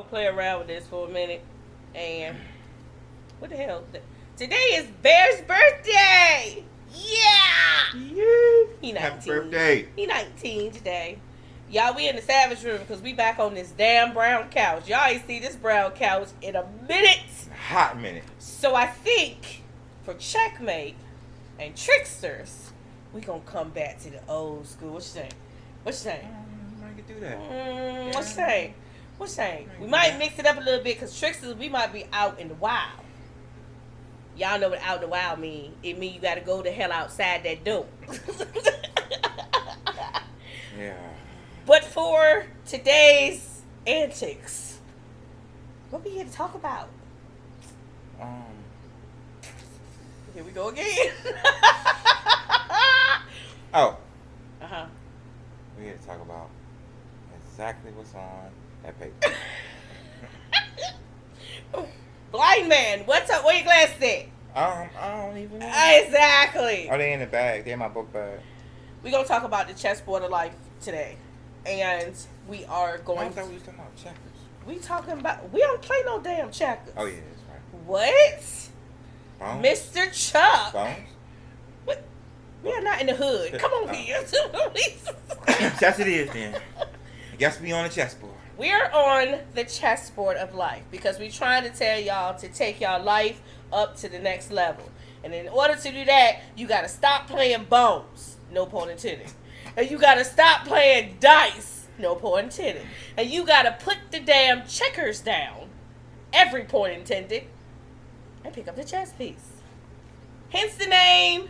gonna play around with this for a minute. And what the hell? Today is Bear's birthday. Yeah. He 19. Happy birthday. He 19 today. Y'all, we in the Savage Room because we back on this damn brown couch. Y'all ain't see this brown couch in a minute. Hot minute. So I think for Checkmate and Tricksters, we gonna come back to the old school. What you say? What you say? I can do that. What you say? What you say? We might mix it up a little bit because Tricksters, we might be out in the wild. Y'all know what out in the wild mean. It mean you gotta go the hell outside that door. Yeah. But for today's antics, what we here to talk about? Here we go again. Oh. Uh-huh. We here to talk about exactly what's on that paper. Blind man, what's up? Where your glasses at? I don't even know. Exactly. Are they in the bag? They're in my book bag. We're going to talk about the chessboard of life today. And we are going I thought we was talking about checkers. We don't play no damn checkers. Oh, yeah, that's right. What? Bones? Mr. Chuck. Bones? What? We are not in the hood. Come on here. Yes, it is then. I guess we on the chessboard. We're on the chessboard of life because we're trying to tell y'all to take y'all life up to the next level. And in order to do that, you got to stop playing bones. No pun intended. And you got to stop playing dice. No pun intended. And you got to put the damn checkers down. Every point intended. And pick up the chess piece. Hence the name.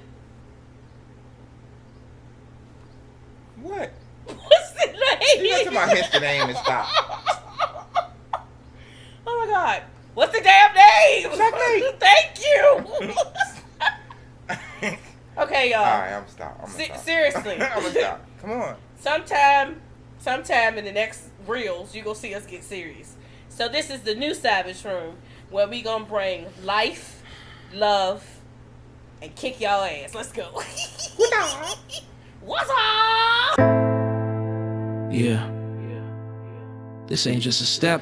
What? What's the name? You got to my hint the name and stop. Oh my God. What's the damn name? Checkmate. Thank you. Okay, y'all. All right, I'm stop. Seriously. I'm gonna stop. Come on. Sometime in the next reels, you gonna see us get serious. So this is the new Savage Room where we gonna bring life, love, and kick y'all ass. Let's go. What's up? Yeah. This ain't just a step.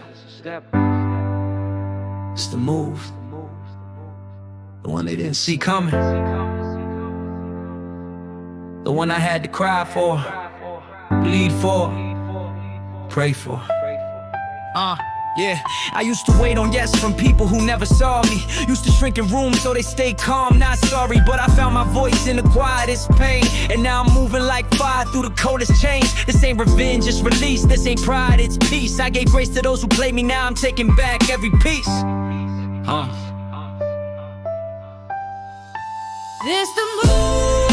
It's the move. The one they didn't see coming. The one I had to cry for, bleed for, pray for. Yeah, I used to wait on yes from people who never saw me. Used to shrink in rooms so they stay calm, not sorry. But I found my voice in the quietest pain. And now I'm moving like fire through the coldest change. This ain't revenge, it's release. This ain't pride, it's peace. I gave grace to those who played me, now I'm taking back every piece. This the move,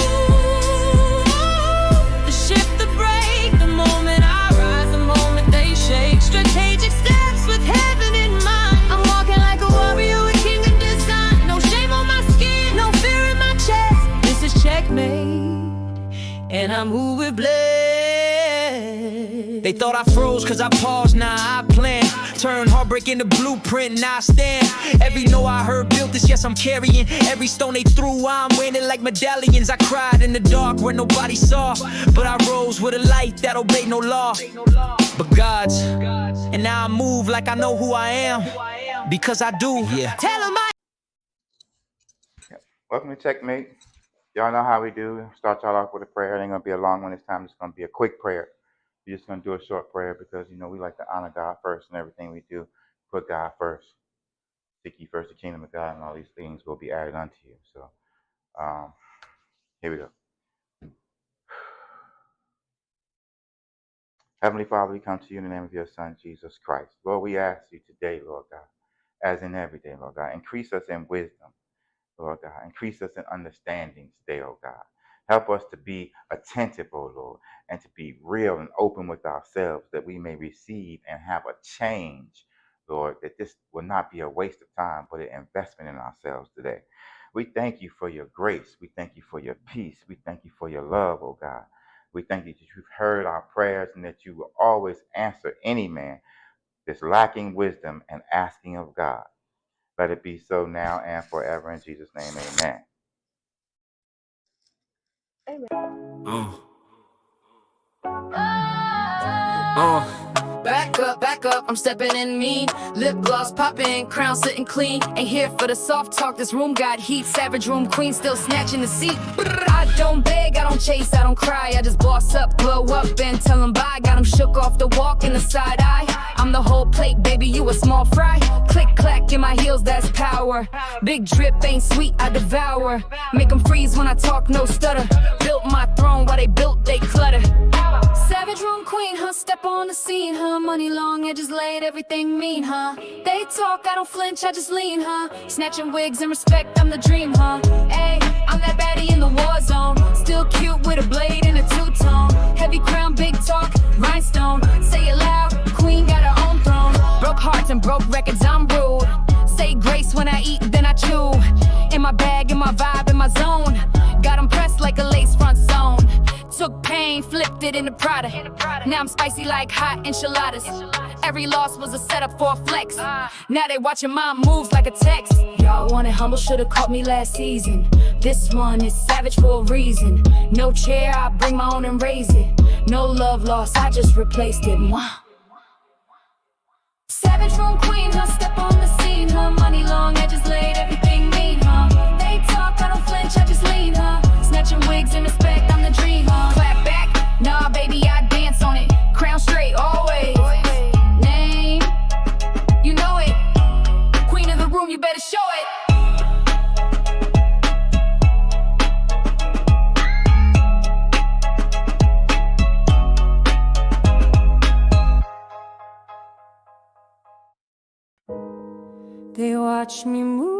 the shift, the break, the moment I rise, the moment they shake. Strategic steps with heaven in mind. I'm walking like a warrior with king of design. No shame on my skin, no fear in my chest. This is checkmate, and I move with blade. They thought I froze cause I paused, now I plan. Turn heartbreak into blueprint, now I stand. Every no I heard built this, yes I'm carrying. Every stone they threw, I'm wearing it like medallions. I cried in the dark where nobody saw, but I rose with a light that obeyed no law, but God's. And now I move like I know who I am, because I do. Yeah. Tell 'em I Welcome to Checkmate. Y'all know how we do. Start y'all off with a prayer. It ain't gonna be a long one this time. It's gonna be a quick prayer. We're just gonna do a short prayer because we like to honor God first in everything we do. Put God first. Seek ye first the kingdom of God, and all these things will be added unto you. So, here we go. Heavenly Father, we come to you in the name of your Son, Jesus Christ. Lord, we ask you today, Lord God, as in every day, Lord God, increase us in wisdom, Lord God. Increase us in understanding today, oh God. Help us to be attentive, oh Lord, and to be real and open with ourselves that we may receive and have a change, Lord, that this will not be a waste of time, but an investment in ourselves today. We thank you for your grace. We thank you for your peace. We thank you for your love, oh God. We thank you that you've heard our prayers and that you will always answer any man that's lacking wisdom and asking of God. Let it be so now and forever in Jesus' name, amen. Oh. Back up, I'm stepping in mean. Lip gloss popping, crown sitting clean. Ain't here for the soft talk, this room got heat. Savage room queen still snatching the seat. I don't beg, I don't chase, I don't cry. I just boss up, glow up, and tell them bye. Got them shook off the walk in the side eye. I'm the whole plate, baby, you a small fry. Click clack in my heels, that's power. Big drip ain't sweet, I devour. Make them freeze when I talk, no stutter. Built my throne while they built, they clutter. Savage room queen, huh? Step on the scene, huh? Money long edges laid, everything mean, huh? They talk, I don't flinch, I just lean, huh? Snatching wigs and respect, I'm the dream, huh? Ayy, I'm that baddie in the war zone. Still cute with a blade and a two-tone. Heavy crown, big talk, rhinestone. Say it loud, queen got her own throne. Broke hearts and broke records, I'm rude. Say grace when I eat, then I chew. In my bag, in my vibe, in my zone. Got 'em pressed like a lace front zone. Took pain, flipped it into Prada. Now I'm spicy like hot enchiladas. Every loss was a setup for a flex. Now they watching my moves like a text. Y'all wanted humble, should've caught me last season. This one is savage for a reason. No chair, I bring my own and raise it. No love lost, I just replaced it. Mwah. Savage room queen, huh? Step on the scene, huh? Money long, edges laid, everything mean, huh? They talk, I don't flinch, I just lean, huh? Snatching wigs and respect, I'm the dream, huh? Clap back, nah, baby, I dance on it. Crown straight, always. Name, you know it. Queen of the room, you better show it. They watch me move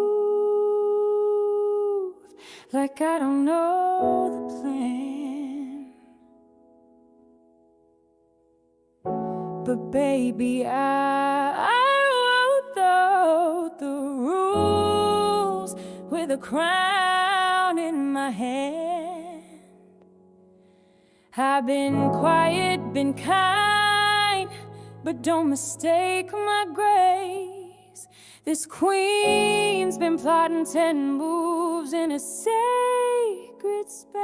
like I don't know the plan. But baby, I wrote the rules with a crown in my hand. I've been quiet, been kind, but don't mistake my grace. This queen's been plotting 10 moves in a sacred space.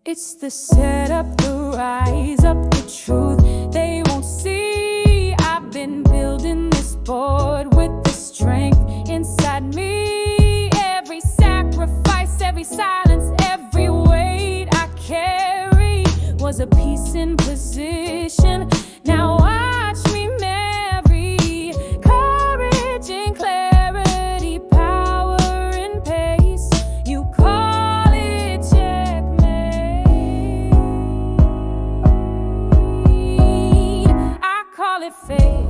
It's the setup, the rise up, the truth they won't see. I've been building this board with the strength inside me. Every sacrifice, every silence, every weight I carry was a piece in position. Now watch me marry courage and clarity, power and pace. You call it checkmate, I call it fate.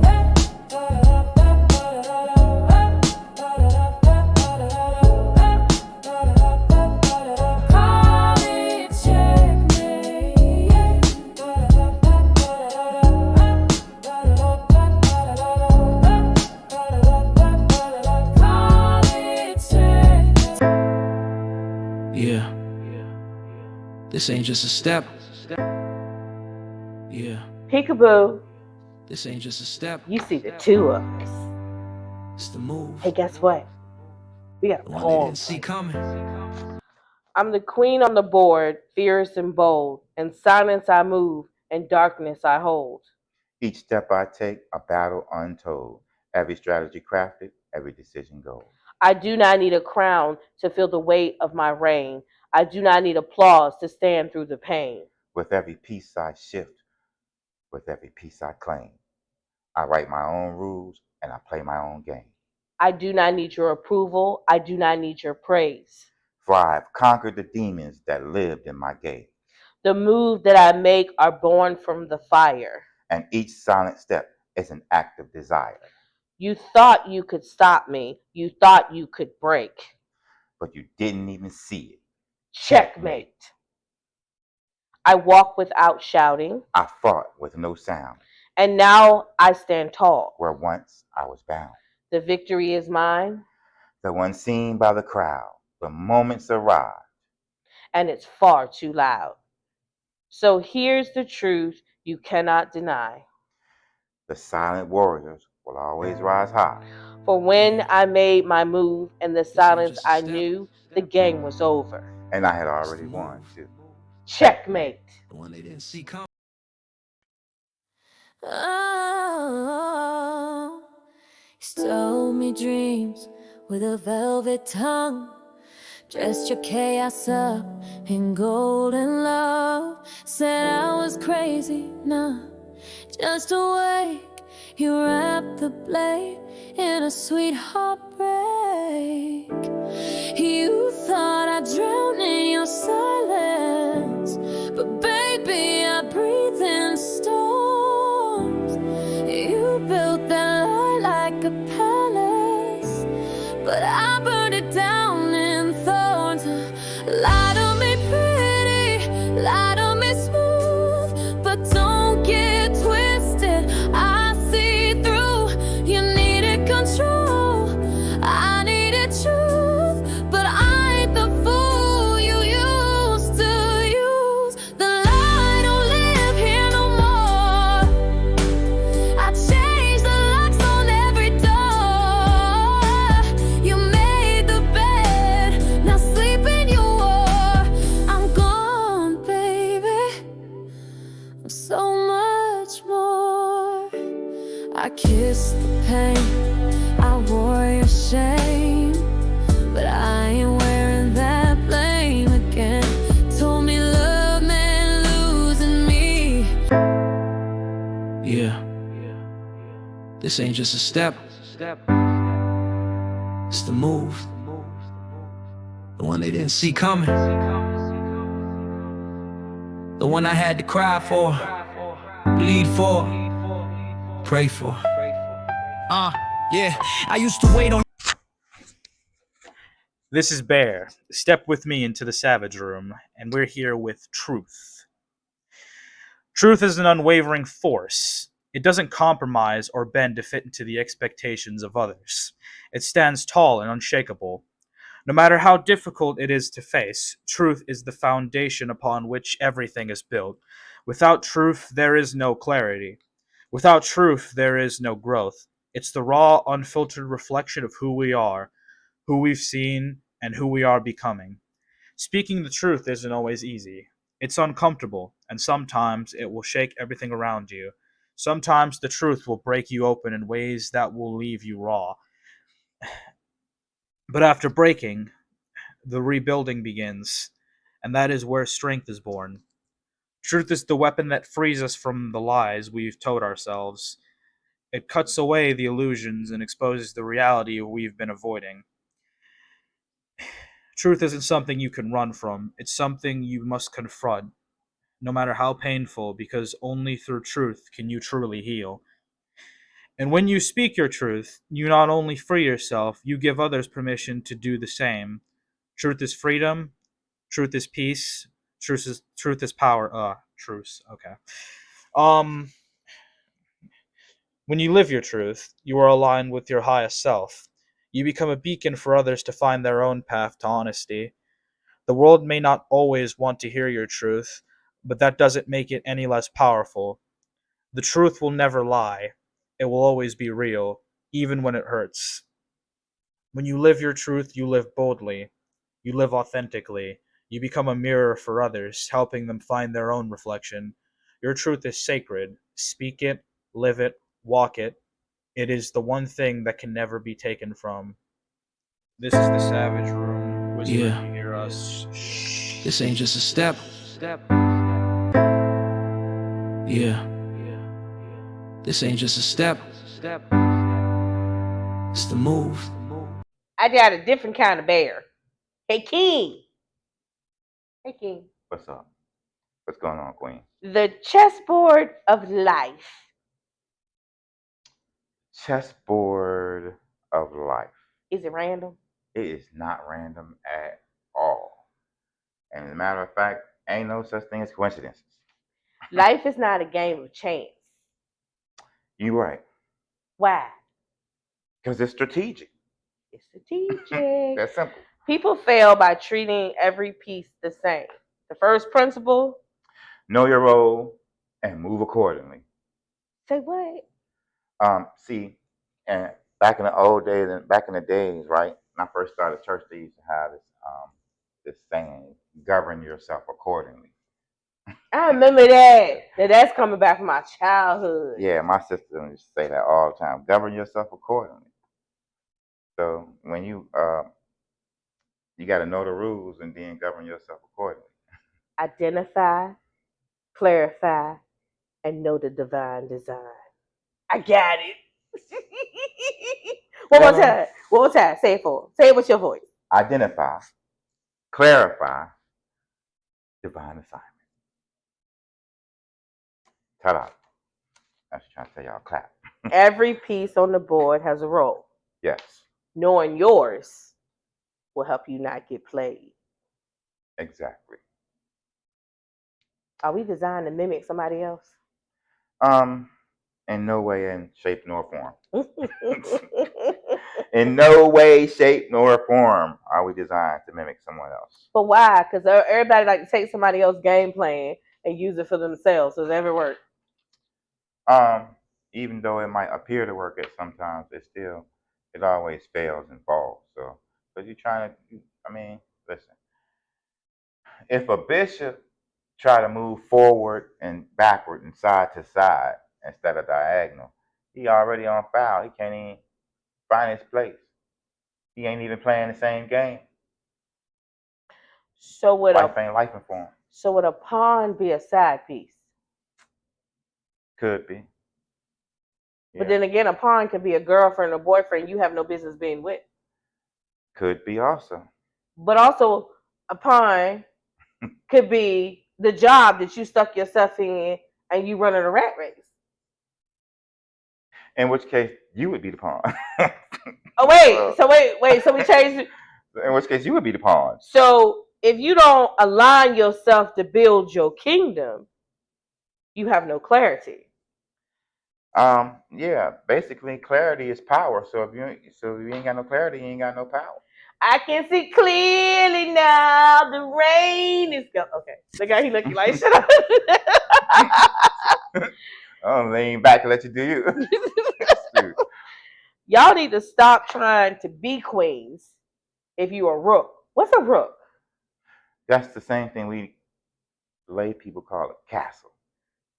Yeah. This ain't just a step. Yeah. Peekaboo, This ain't just a step. you see the two of us. It's the move. Hey, guess what? We got a The one they poem. didn't see coming. I'm the queen on the board, fierce and bold. In silence I move, in darkness I hold. Each step I take, a battle untold. Every strategy crafted, every decision gold. I do not need a crown to feel the weight of my reign. I do not need applause to stand through the pain. With every piece I shift, with every piece I claim. I write my own rules and I play my own game. I do not need your approval. I do not need your praise. For I've conquered the demons that lived in my gate. The moves that I make are born from the fire. And each silent step is an act of desire. You thought you could stop me. You thought you could break. But you didn't even see it. Checkmate. I walk without shouting, I fought with no sound, and now I stand tall. where once I was bound. The victory is mine, The one seen by the crowd, the moments arrived. and it's far too loud. So here's the truth you cannot deny. The silent warriors will always rise high. For when I made my move in the silence, just a I step. knew the game was over. And I had already won too. Checkmate. The one they didn't see coming. Oh, you stole me dreams with a velvet tongue. Dressed your chaos up in golden love. Said I was crazy, nah, just awake. You wrapped the blade in a sweet heartbreak. You thought I'd drown in your silence, but baby, I breathe in storms. You built that lie like a palace, but I burned it down in thorns. Lie to me pretty, lie to me smooth, but don't get twisted. I see through. You needed control, I needed truth, but I ain't the fool you used to use. The lie don't live here no more. I changed the locks on every door. You made the bed, now sleep in your war. I'm gone, baby. I'm so much more. I kissed the pain, I wore your shame, but I ain't wearing that blame again. Told me love meant losing me. Yeah, this ain't just a step, it's the move. The one they didn't see coming. The one I had to cry for, bleed for, pray for. Yeah, I used to wait on. This is Bear. Step with me into the Savage Room, and we're here with Truth. Truth is an unwavering force. It doesn't compromise or bend to fit into the expectations of others. It stands tall and unshakable. No matter how difficult it is to face, truth is the foundation upon which everything is built. Without truth, there is no clarity. Without truth, there is no growth. It's the raw, unfiltered reflection of who we are, who we've seen, and who we are becoming. Speaking the truth isn't always easy. It's uncomfortable, and sometimes it will shake everything around you. Sometimes the truth will break you open in ways that will leave you raw. But after breaking, the rebuilding begins, and that is where strength is born. Truth is the weapon that frees us from the lies we've told ourselves. It cuts away the illusions and exposes the reality we've been avoiding. Truth isn't something you can run from, it's something you must confront, no matter how painful, because only through truth can you truly heal. And when you speak your truth, you not only free yourself, you give others permission to do the same. Truth is freedom, truth is peace, truth is power. Truce. Okay. Um when you live your truth, you are aligned with your highest self. You become a beacon for others to find their own path to honesty. The world may not always want to hear your truth, but that doesn't make it any less powerful. The truth will never lie. It will always be real, even when it hurts. When you live your truth, you live boldly. You live authentically. You become a mirror for others, helping them find their own reflection. Your truth is sacred. Speak it, live it, walk it. It is the one thing that can never be taken from. This is the Savage Room. Whisper, Yeah. you hear us. Shh. This ain't just a step. Yeah, this ain't just a step, it's the move. I got a different kind of bear. Hey, King. Hey, King. What's up? What's going on, Queen? The chessboard of life. Chessboard of life. Is it random? It is not random at all. And as a matter of fact, ain't no such thing as coincidences. Life is not a game of chance. You're right. Why? Because it's strategic. It's strategic. That's simple. People fail by treating every piece the same. The first principle. Know your role and move accordingly. Say what? See, and back in the old days and back in the days, right? When I first started church, they used to have this saying, govern yourself accordingly. I remember that. Now that's coming back from my childhood. Yeah, my sister used to say that all the time. Govern yourself accordingly. So when you got to know the rules and then govern yourself accordingly. Identify, clarify, and know the divine design. I got it. One more Govern, time. One more time. Say it for. Say it with your voice. identify, clarify, divine assignment. Ta-da. I was trying to tell y'all clap. Every piece on the board has a role. Yes, Knowing yours will help you not get played. exactly. Are we designed to mimic somebody else? Um, in no way, in shape, nor form. In no way, shape, nor form are we designed to mimic someone else. But why? Because everybody like to take somebody else's game plan and use it for themselves. Does it ever work? Even though it might appear to work at sometimes, it always fails and falls. So, because you're trying to, I mean, listen, if a bishop try to move forward and backward and side to side instead of diagonal, he already on foul. He can't even find his place. He ain't even playing the same game. So would Life a ain't life for him. so would a pawn be a side piece? Could be. But Yeah. then again, a pawn could be a girlfriend or boyfriend you have no business being with. Could be also. But also, a pawn could be the job that you stuck yourself in and you running a rat race. In which case, you would be the pawn. Oh wait, so we changed. In which case, you would be the pawn. So if you don't align yourself to build your kingdom, you have no clarity. Yeah. Basically, clarity is power. So if you ain't got no clarity, you ain't got no power. I can see clearly now. The rain is going. Okay, look how he looking like shut up. I'll lean back and let you do you. Y'all need to stop trying to be queens. If you a rook, what's a rook? That's the same thing we lay people call a castle.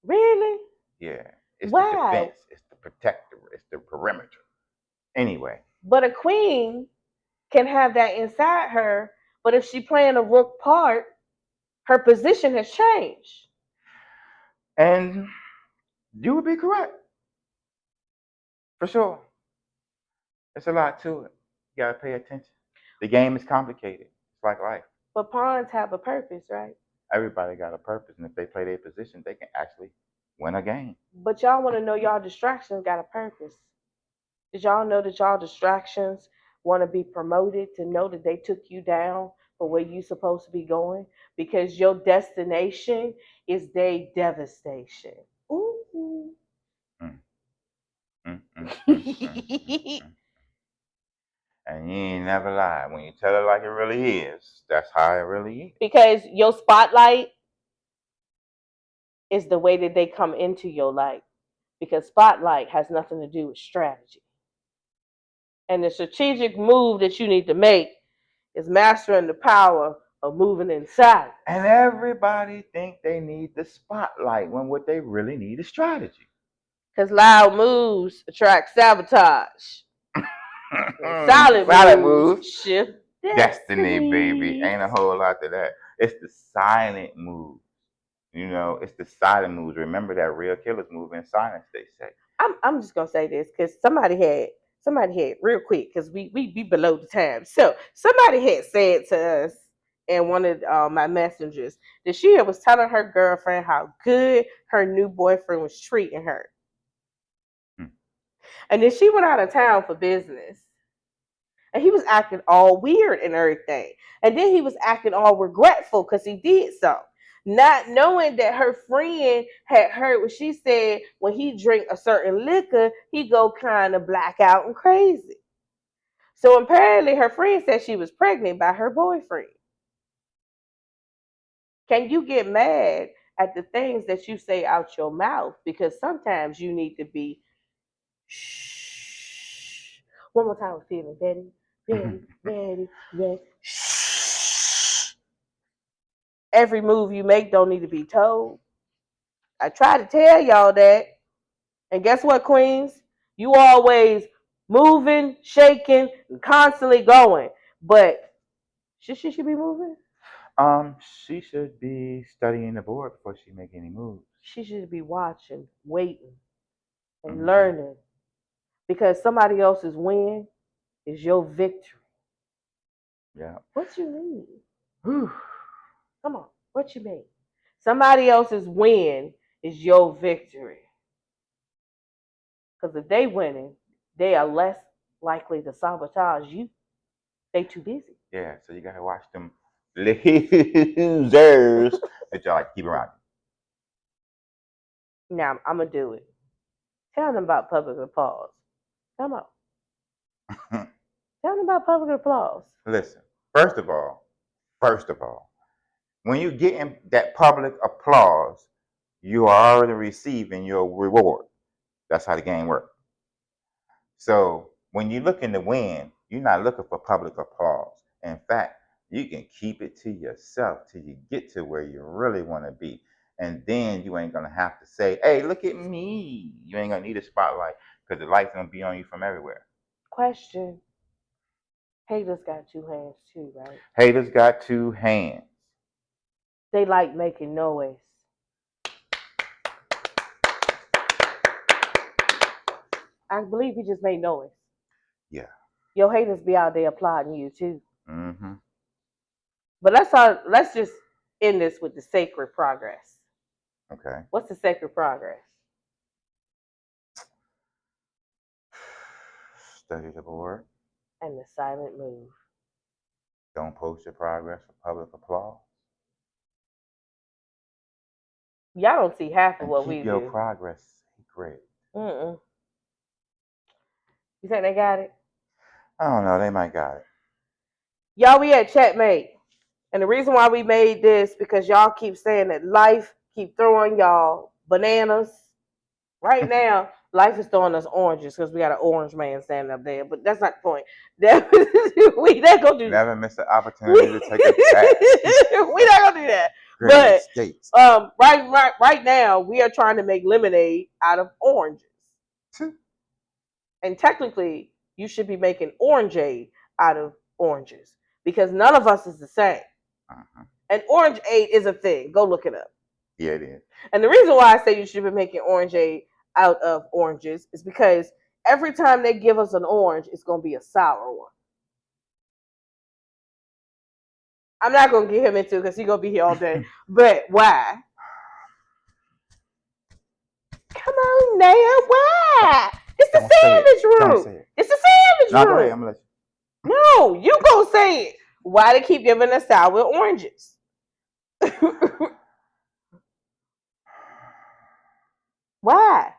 Really? Yeah. It's the Wow. defense. It's the protector. It's the perimeter. Anyway. But a queen can have that inside her. But if she playing a rook part, her position has changed. And you would be correct. For sure. There's a lot to it. You gotta pay attention. The game is complicated. It's like life. But pawns have a purpose, right? Everybody got a purpose, and if they play their position, they can actually win a game. But y'all want to know y'all distractions got a purpose. Did y'all know that y'all distractions want to be promoted to know that they took you down for where you supposed to be going? Because your destination is their devastation. Ooh. Mm, mm. And you ain't never lied. When you tell it like it really is, that's how it really is. Because your spotlight is the way that they come into your life. Because spotlight has nothing to do with strategy. And the strategic move that you need to make is mastering the power of moving inside. And everybody think they need the spotlight when what they really need is strategy. Because loud moves attract sabotage. Silent moves shift destiny, baby. Ain't a whole lot to that. It's the silent moves. It's the silent moves. Remember that real killers move in silence, they say. I'm just gonna say this because somebody had real quick because we be below the time. So somebody had said to us in one of my messengers that she was telling her girlfriend how good her new boyfriend was treating her. And then she went out of town for business. And he was acting all weird and everything. And then he was acting all regretful because he did so. Not knowing that her friend had heard what she said when he drink a certain liquor, he go kind of black out and crazy. So apparently her friend said she was pregnant by her boyfriend. Can you get mad at the things that you say out your mouth? Because sometimes you need to be shh. One more time with feeling. Ready, ready, ready, ready. Shh. every move you make don't need to be told. I try to tell y'all that. And guess what, queens? You always moving, shaking, and constantly going. But should she be moving? She should be studying the board before she make any moves. She should be watching, waiting, and Mhm. learning. Because somebody else's win is your victory. Yeah. What you mean? Whew. Come on. What you mean? Somebody else's win is your victory. Because if they winning, they are less likely to sabotage you. They too busy. Yeah, so you gotta watch them losers that y'all like keep around Now I'm gonna do it. Tell them about public applause. Come on. you. Tell them about public applause. Listen, first of all, when you get in that public applause, you are already receiving your reward. That's how the game works. So when you're looking to win, you're not looking for public applause. In fact, you can keep it to yourself till you get to where you really want to be. And then you ain't gonna have to say, hey, look at me. You ain't gonna need a spotlight because the light's gonna be on you from everywhere. Question. Haters got two hands too, right? Haters got two hands. They like making noise. I believe he just made noise. Yeah. Your haters be out there applauding you too. Mm-hmm. But let's just end this with the sacred progress. Okay. What's the sacred progress? Study the board. And the silent move. Don't post your progress for public applause. Y'all don't see half of And what keep we your do. progress secret. You think they got it? I don't know. They might got it. Y'all, we at Checkmate. And the reason why we made this, because y'all keep saying that life keep throwing y'all bananas. Right now, life is throwing us oranges because we got an orange man standing up there. But that's not the point. We not gonna do. Never miss an opportunity to take a test. We not gonna do that. Great But States. right now, we are trying to make lemonade out of oranges. And technically, you should be making orangeade out of oranges because none of us is the same. Uh-huh. And orangeade is a thing. Go look it up. Yeah, it is. And the reason why I say you should be making orangeade out of oranges is because every time they give us an orange, it's going to be a sour one. I'm not going to get him into it because he's going to be here all day. But why? Come on now. Why? It's the sandwich room. Don't say it. It's the sandwich room. Go ahead. I'm going to let you. No, you going to say it. Why they keep giving us sour oranges? Why?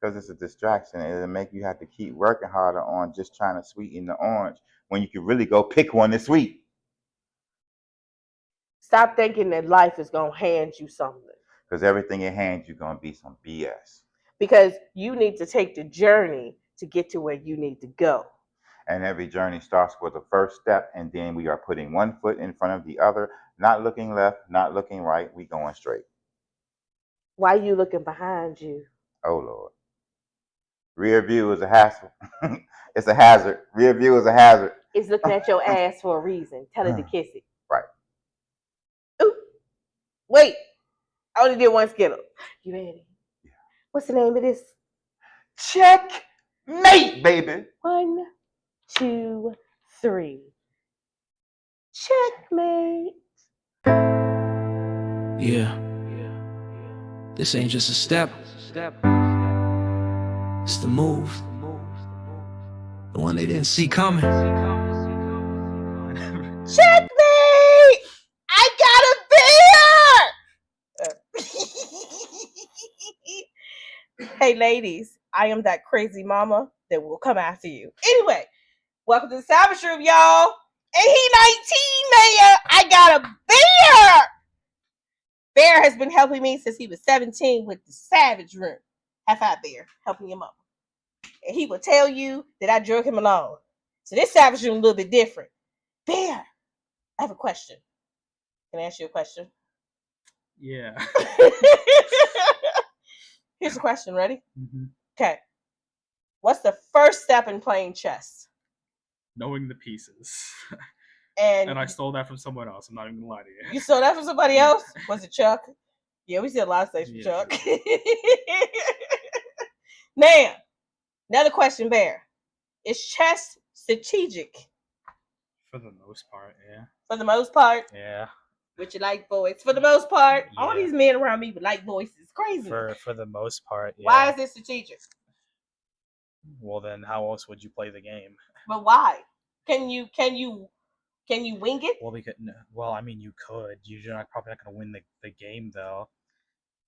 Because it's a distraction. It'll make you have to keep working harder on just trying to sweeten the orange when you can really go pick one that's sweet. Stop thinking that life is going to hand you something. Because everything it hands you going to be some BS. Because you need to take the journey to get to where you need to go. And every journey starts with the first step, and then we are putting one foot in front of the other, not looking left, not looking right, we going straight. Why are you looking behind you? Oh, Lord. Rear view is a hassle. It's a hazard. Rear view is a hazard. It's looking at your ass for a reason. Tell it to kiss it. Right. Ooh. Wait. I only did one Skittle. You ready? Yeah. What's the name of this? Checkmate, baby. 1, 2, 3. Checkmate. Yeah. This ain't just a step. It's the move. The one they didn't see coming. Checkmate! I got a beer! Hey, ladies, I am that crazy mama that will come after you. Anyway, welcome to the Savage Room, y'all. And he 19, man. I got a beer! Bear has been helping me since he was 17 with the Savage Room. High five, Bear, helping him up. And he will tell you that I drug him along. So this Savage Room is a little bit different. Bear, I have a question. Can I ask you a question? Yeah. Here's a question. Ready? Mm-hmm. Okay. What's the first step in playing chess? Knowing the pieces. And I stole that from someone else. I'm not even gonna lie to you. you stole that from somebody Yeah. else? Was it Chuck? Yeah, we see a lot of things from Yeah. Chuck. Now, another question, Bear. Is chess strategic? For the most part, yeah. For the most part. Yeah. Which you like boys. For the most part, all Yeah. these men around me would like boys. It's crazy. For the most part, yeah. Why is it strategic? Well, then how else would you play the game? But why? Can you wing it? Well, I mean, you could. You're probably not gonna win the game though.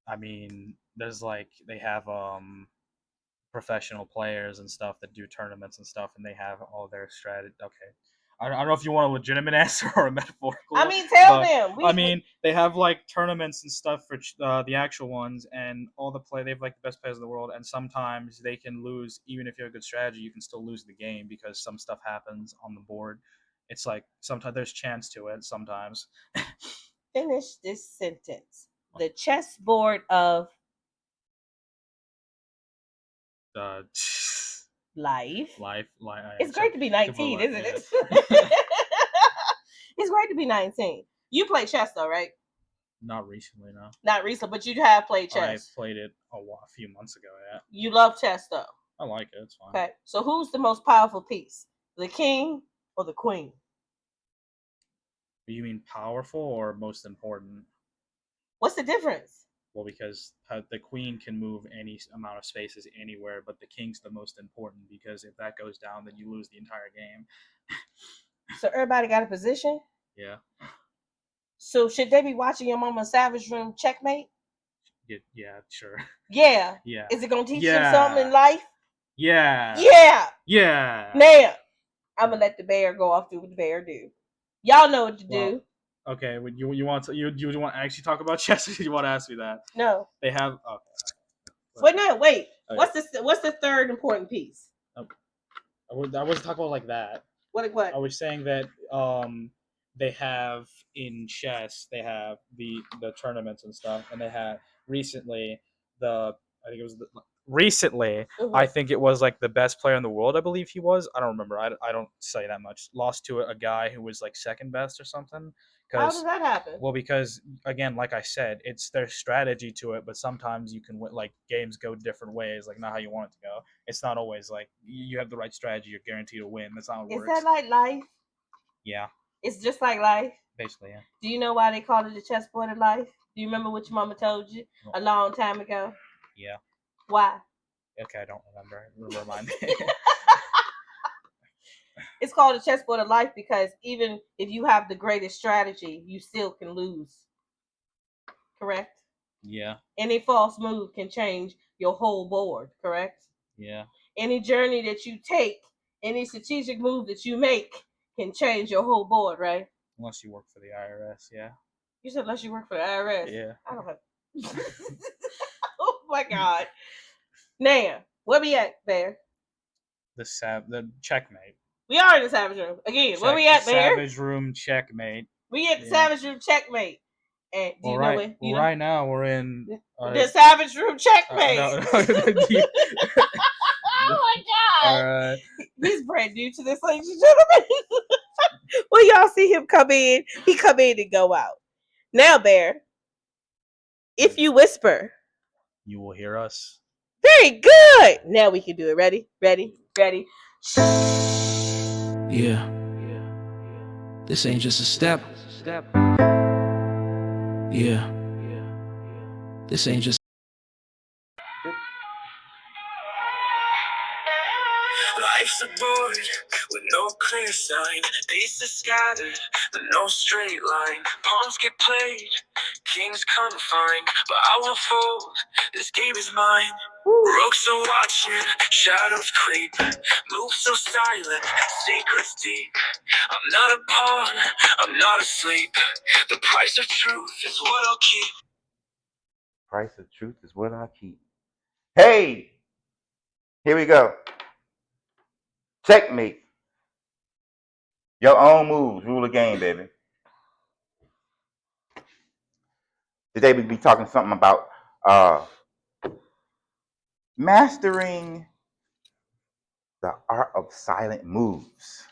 I mean, there's like they have professional players and stuff that do tournaments and stuff, and they have all their strategy. Okay, I don't know if you want a legitimate answer or a metaphorical. I mean, tell but, them. I mean, they have like tournaments and stuff for the actual ones, and all the play. They have like the best players in the world, and sometimes they can lose. Even if you have a good strategy, you can still lose the game because some stuff happens on the board. It's like sometimes there's chance to it. Sometimes. Finish this sentence. The chessboard of uh, life. Life. It's great to be 19, isn't it? It's great to be 19. You play chess though, right? Not recently, no. Not recently, but you have played chess. I played it a few months ago, yeah. You love chess though. I like it, it's fine. Okay. So who's the most powerful piece? The king or the queen? Do you mean powerful or most important? What's the difference? Well, because the queen can move any amount of spaces anywhere, but the king's the most important because if that goes down, then you lose the entire game. So everybody got a position? Yeah. So should they be watching your mama Savage Room Checkmate? Yeah, sure. Yeah. Yeah. Is it gonna teach them something in life? Yeah. Yeah. Yeah. Now, I'm gonna let the bear go off do what the bear do. Y'all know what to do. Okay, you want to actually talk about chess, or you want to ask me that? No. They have. Wait, no, wait. Okay. What's the third important piece? I wasn't talking about like that. What? I was saying that they have in chess they have the tournaments and stuff, and they had recently I think it was like the best player in the world. I believe he was. I don't remember. I don't say that much. Lost to a guy who was like second best or something. How does that happen? Well, because again, like I said, it's their strategy to it. But sometimes you can win. Like games go different ways. Like not how you want it to go. It's not always like you have the right strategy. You're guaranteed to win. That's not how it works. Is that like life? Yeah. It's just like life. Basically, yeah. Do you know why they call it the chessboard of life? Do you remember what your mama told you a long time ago? Yeah. Why? Okay, I don't remember. Remind me. It's called a chessboard of life because even if you have the greatest strategy, you still can lose. Correct? Yeah. Any false move can change your whole board, correct? Yeah. Any journey that you take, any strategic move that you make can change your whole board, right? Unless you work for the IRS, yeah. You said unless you work for the IRS. Yeah. I don't have. Oh my God. Now, where we at, Bear? The checkmate. We are in the Savage Room. Again, where we at, Bear? Savage Room checkmate. We at the Savage Room Checkmate. And do you know what? Right now we're in the Savage Room Checkmate. No. Oh my God. Alright. He's brand new to this, ladies and gentlemen. Well, y'all see him come in. He come in and go out. Now, Bear, if you whisper, you will hear us. Very good. Now we can do it. Ready? Yeah. This ain't just a step. Yeah. This ain't just. Life's a board with no clear sign. Pieces scattered, but no straight line. Pawns get played, kings confined. But I won't fold, this game is mine. Rooks are watching, shadows creep. Move so silent, secrets deep. I'm not a pawn, I'm not asleep. The price of truth is what I'll keep. Price of truth is what I keep. Hey! Here we go. Checkmate. Your own moves rule the game, baby. Today we'll be talking something about mastering the art of silent moves,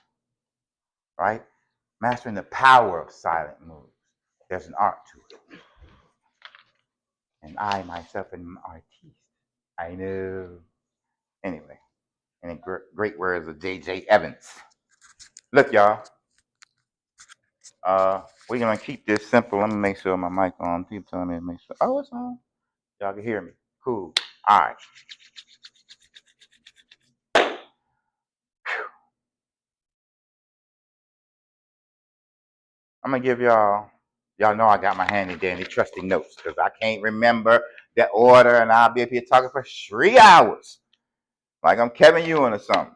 right? Mastering the power of silent moves. There's an art to it. And I myself am an artiste. I know. Anyway, in the great words of J.J. Evans. Look, y'all. We're gonna keep this simple. Let me make sure my mic on. People telling me to make sure. Oh, it's on. Y'all can hear me. Cool. All right. I'm gonna give y'all. Y'all know I got my handy dandy trusty notes because I can't remember the order, and I'll be up here talking for 3 hours, like I'm Kevin Ewan or something.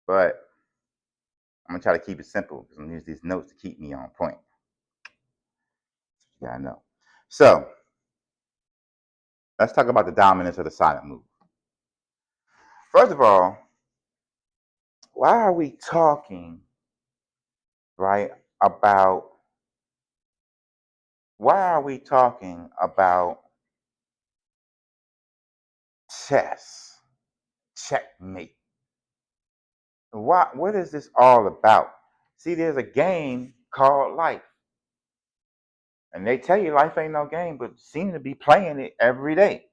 But I'm gonna try to keep it simple because I'm gonna use these notes to keep me on point. Yeah, I know. So let's talk about the dominance of the silent move. First of all, why are we talking, right, about chess, checkmate? What is this all about? See, there's a game called life. And they tell you life ain't no game, but seem to be playing it every day.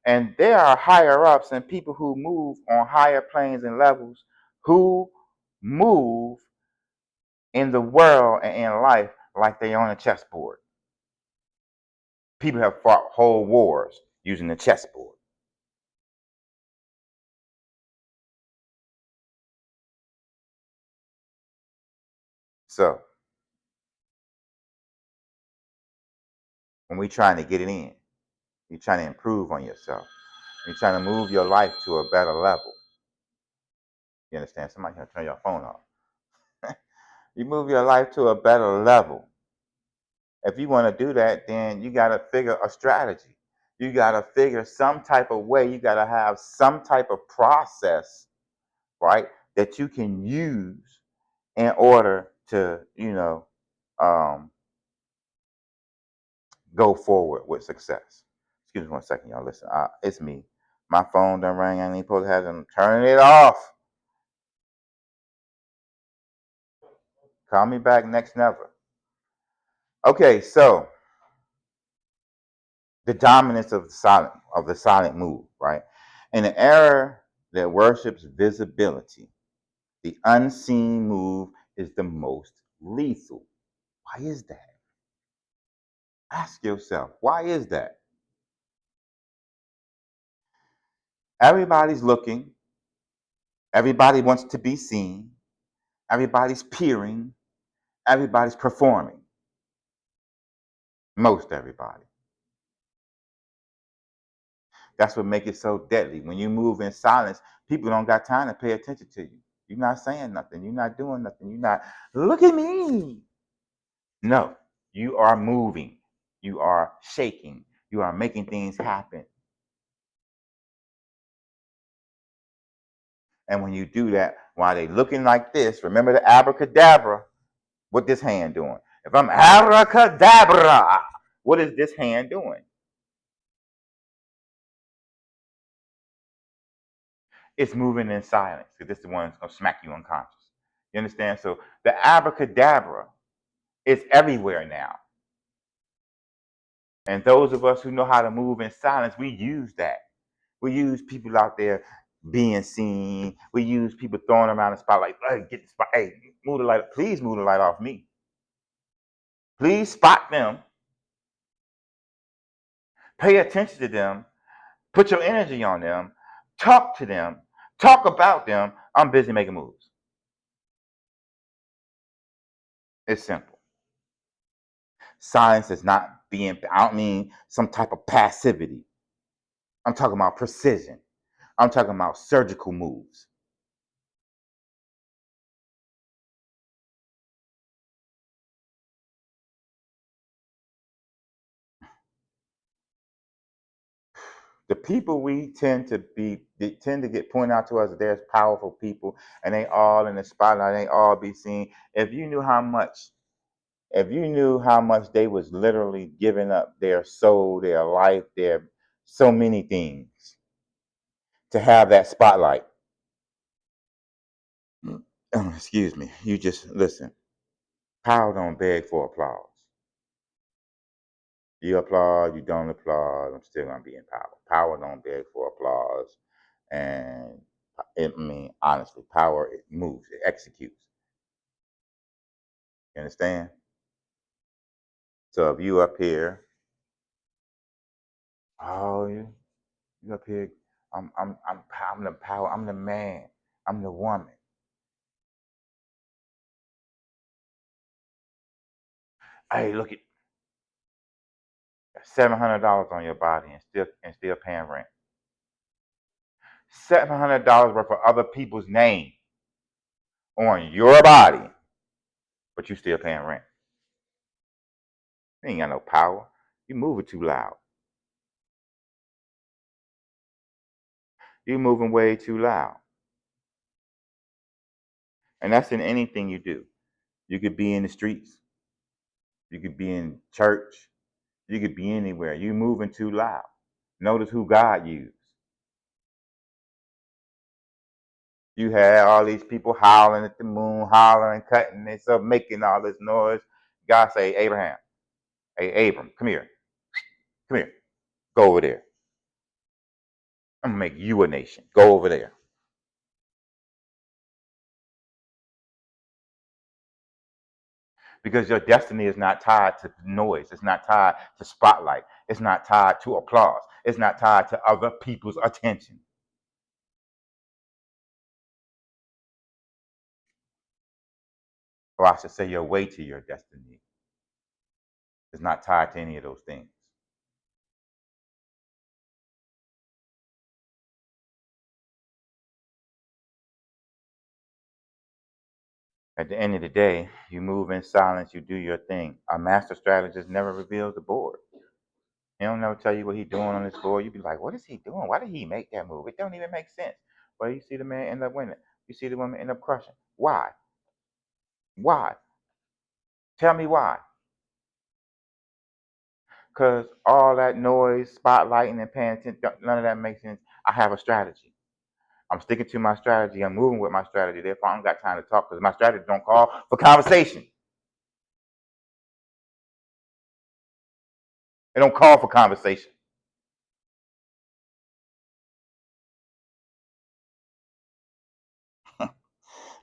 And there are higher ups and people who move on higher planes and levels who move in the world and in life like they on a chessboard. People have fought whole wars using the chessboard. So when we're trying to get it in, you're trying to improve on yourself. You're trying to move your life to a better level. You understand? Somebody can turn your phone off. You move your life to a better level. If you want to do that, then you got to figure a strategy. You got to figure some type of way. You got to have some type of process, right, that you can use in order to, go forward with success. Excuse me 1 second, y'all. Listen, it's me. My phone done rang. I ain't supposed to have them turning it off. Call me back next never. Okay, so the dominance of the silent move, right? In an era that worships visibility, the unseen move is the most lethal. Why is that? Ask yourself, why is that? Everybody's looking. Everybody wants to be seen. Everybody's peering. Everybody's performing. Most everybody. That's what makes it so deadly. When you move in silence, people don't got time to pay attention to you. You're not saying nothing. You're not doing nothing. You're not, look at me. No, you are moving. You are shaking. You are making things happen. And when you do that, while they looking like this, remember the abracadabra. What this hand doing? If I'm abracadabra, what is this hand doing? It's moving in silence. Because this is the one that's going to smack you unconscious. You understand? So the abracadabra is everywhere now. And those of us who know how to move in silence, we use that. We use people out there being seen. We use people throwing around the spotlight. Hey, get the spot. Hey, move the light. Please move the light off me. Please spot them. Pay attention to them. Put your energy on them. Talk to them. Talk about them. I'm busy making moves. It's simple. Silence is not being, I don't mean some type of passivity. I'm talking about precision. I'm talking about surgical moves. The people we tend to get pointed out to us as there's powerful people and they all in the spotlight, they all be seen. If you knew how much If you knew how much they was literally giving up their soul, their life, their so many things to have that spotlight. Excuse me. You just listen. Power don't beg for applause. You applaud, you don't applaud, I'm still gonna be in power. Power don't beg for applause, and honestly, power it moves, it executes. You understand? So if you up here, oh, you up here, I'm the power, I'm the man, I'm the woman. Hey, look at $700 on your body and still paying rent. $700 worth of other people's name on your body, but you still paying rent. You ain't got no power. You moving too loud. You moving way too loud. And that's in anything you do. You could be in the streets. You could be in church. You could be anywhere. You moving too loud. Notice who God used. You had all these people howling at the moon, hollering, cutting themselves, making all this noise. God say, Abraham, hey, Abram, come here. Come here. Go over there. I'm going to make you a nation. Go over there. Because your destiny is not tied to noise. It's not tied to spotlight. It's not tied to applause. It's not tied to other people's attention. Or I should say, your way to your destiny is not tied to any of those things. At the end of the day, you move in silence, you do your thing. A master strategist never reveals the board. He don't never tell you what he's doing on this board. You be like, what is he doing? Why did he make that move? It don't even make sense. But you see the man end up winning. You see the woman end up crushing. Why? Why? Tell me why. Because all that noise, spotlighting, and paying attention, none of that makes sense. I have a strategy. I'm sticking to my strategy. I'm moving with my strategy. Therefore, I don't got time to talk because my strategy don't call for conversation. It don't call for conversation.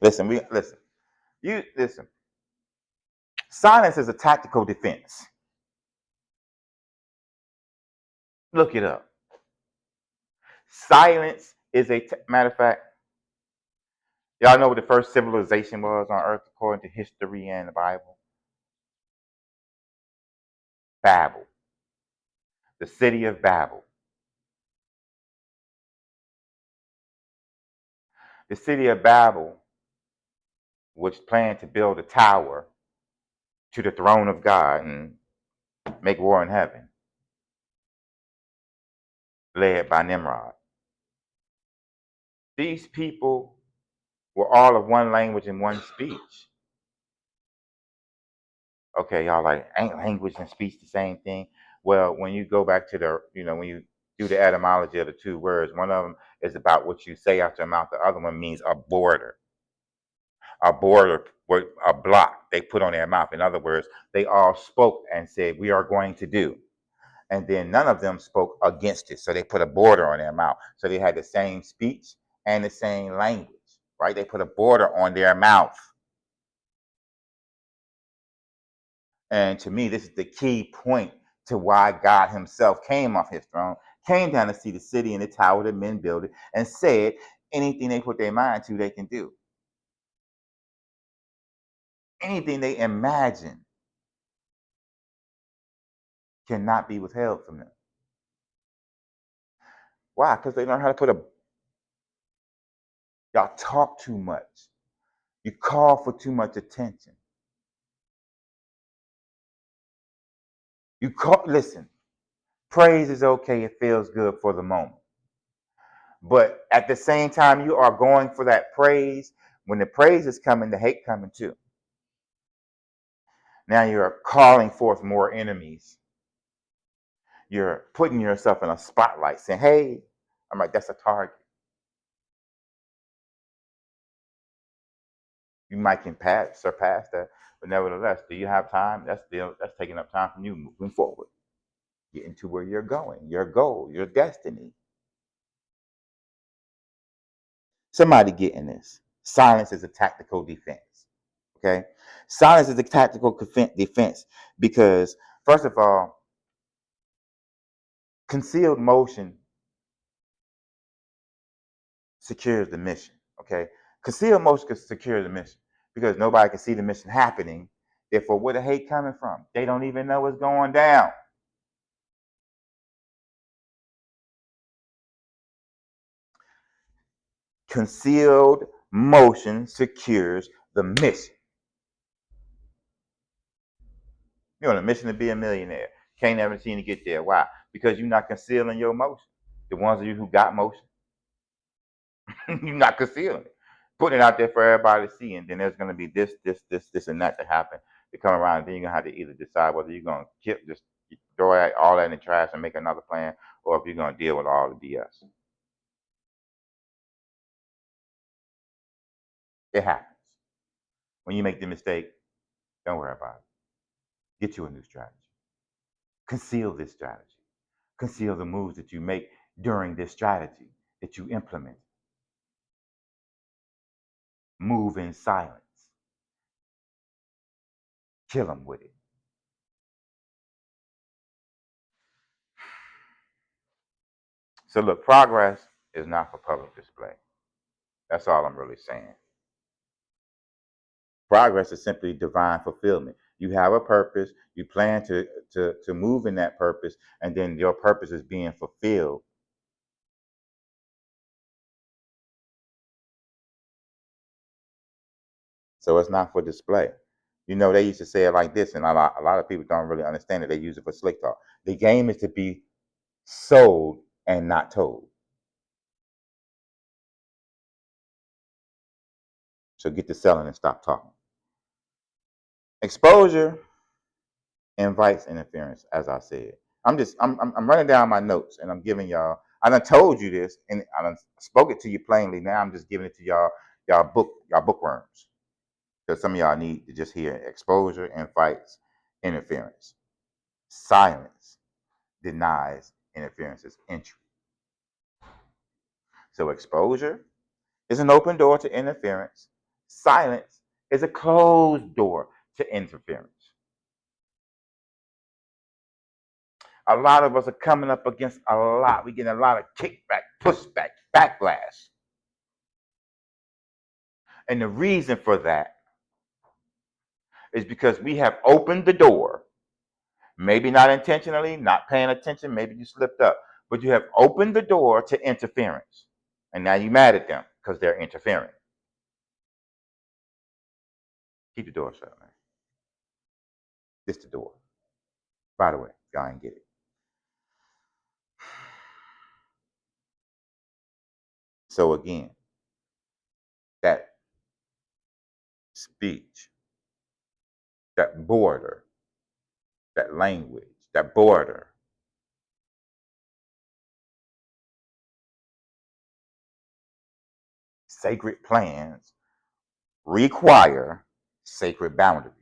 Listen. You listen. Silence is a tactical defense. Look it up. Silence is matter of fact. Y'all know what the first civilization was on Earth according to history and the Bible? Babel. The city of Babel. The city of Babel, which planned to build a tower to the throne of God and make war in heaven, led by Nimrod. These people were all of one language and one speech. Okay, y'all like, ain't language and speech the same thing? Well, when you go back to when you do the etymology of the two words, one of them is about what you say out your mouth. The other one means a border. A border, a block they put on their mouth. In other words, they all spoke and said, we are going to do. And then none of them spoke against it. So they put a border on their mouth. So they had the same speech and the same language, right? They put a border on their mouth. And to me, this is the key point to why God himself came off his throne, came down to see the city and the tower that men built it, and said, anything they put their mind to, they can do. Anything they imagine cannot be withheld from them. Why? Because they learn how to y'all talk too much. You call for too much attention. Listen, praise is okay. It feels good for the moment. But at the same time, you are going for that praise. When the praise is coming, the hate coming too. Now you're calling forth more enemies. You're putting yourself in a spotlight saying, hey, I'm like, that's a target. You might can surpass that, but nevertheless, do you have time? That's taking up time from you moving forward, getting to where you're going, your goal, your destiny. Somebody getting this. Silence is a tactical defense. Okay, silence is a tactical defense because, first of all, concealed motion secures the mission. Okay, concealed motion secures the mission because nobody can see the mission happening. Therefore, where the hate coming from? They don't even know what's going down. Concealed motion secures the mission. You're on a mission to be a millionaire. Can't ever seem to get there. Why? Because you're not concealing your motion. The ones of you who got motion, you're not concealing it. Putting it out there for everybody to see, and then there's going to be this, and that to happen to come around. And then you're going to have to either decide whether you're going to just throw all that in the trash and make another plan, or if you're going to deal with all the BS. It happens. When you make the mistake, don't worry about it. Get you a new strategy. Conceal this strategy. Conceal the moves that you make during this strategy that you implement. Move in silence. Kill them with it. So look, progress is not for public display. That's all I'm really saying. Progress is simply divine fulfillment. You have a purpose, you plan to move in that purpose, and then your purpose is being fulfilled. So it's not for display. You know, they used to say it like this, and a lot of people don't really understand it. They use it for slick talk. The game is to be sold and not told. So get to selling and stop talking. Exposure invites interference, as I said. I'm running down my notes and I'm giving y'all. I done told you this and I done spoke it to you plainly. Now I'm just giving it to y'all bookworms. Because some of y'all need to just hear exposure invites interference. Silence denies interference's entry. So exposure is an open door to interference. Silence is a closed door to interference. A lot of us are coming up against a lot. We're getting a lot of kickback, pushback, backlash. And the reason for that is because we have opened the door, maybe not intentionally, not paying attention, maybe you slipped up, but you have opened the door to interference. And now you're mad at them because they're interfering. Keep the door shut, man. This the door. By the way, y'all ain't get it. So again, that speech, that border, that language, that border, sacred plans require sacred boundaries.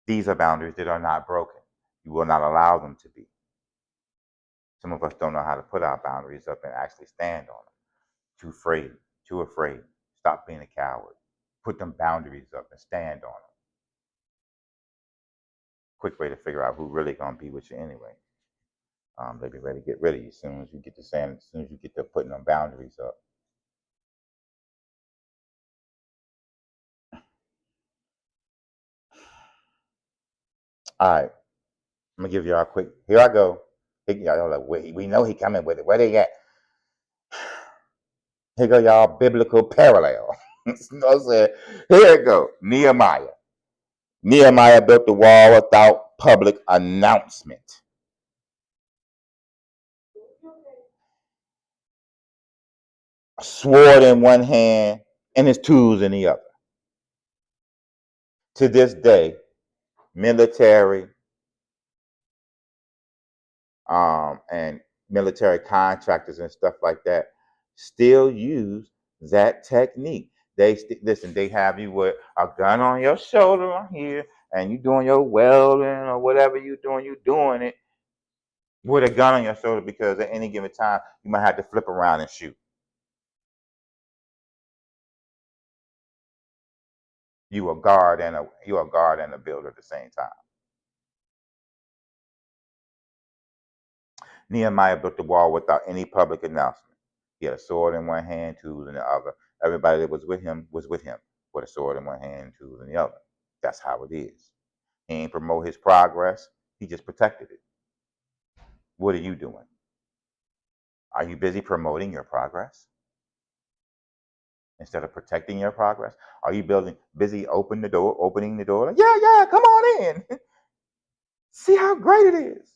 These are boundaries that are not broken. You will not allow them to be. Some of us don't know how to put our boundaries up and actually stand on them. Too afraid. Stop being a coward. Put them boundaries up and stand on them. Quick way to figure out who really gonna be with you anyway. They be ready to get rid of you as soon as you get to saying, as soon as you get to putting them boundaries up. All right, I'm gonna give y'all a quick. Here I go. Y'all like, we know he coming with it. Where they at? Here go y'all biblical parallel. Here it go. Nehemiah. Nehemiah built the wall without public announcement. A sword in one hand and his tools in the other. To this day, military, and military contractors and stuff like that still use that technique. Listen. They have you with a gun on your shoulder on here, and you doing your welding or whatever you doing. You doing it with a gun on your shoulder because at any given time you might have to flip around and shoot. You a guard and a builder at the same time. Nehemiah built the wall without any public announcement. He had a sword in one hand, tools in the other. Everybody that was with him with a sword in one hand, tools in the other. That's how it is. He ain't promote his progress. He just protected it. What are you doing? Are you busy promoting your progress instead of protecting your progress? Are you busy opening the door? Like, yeah, come on in. See how great it is.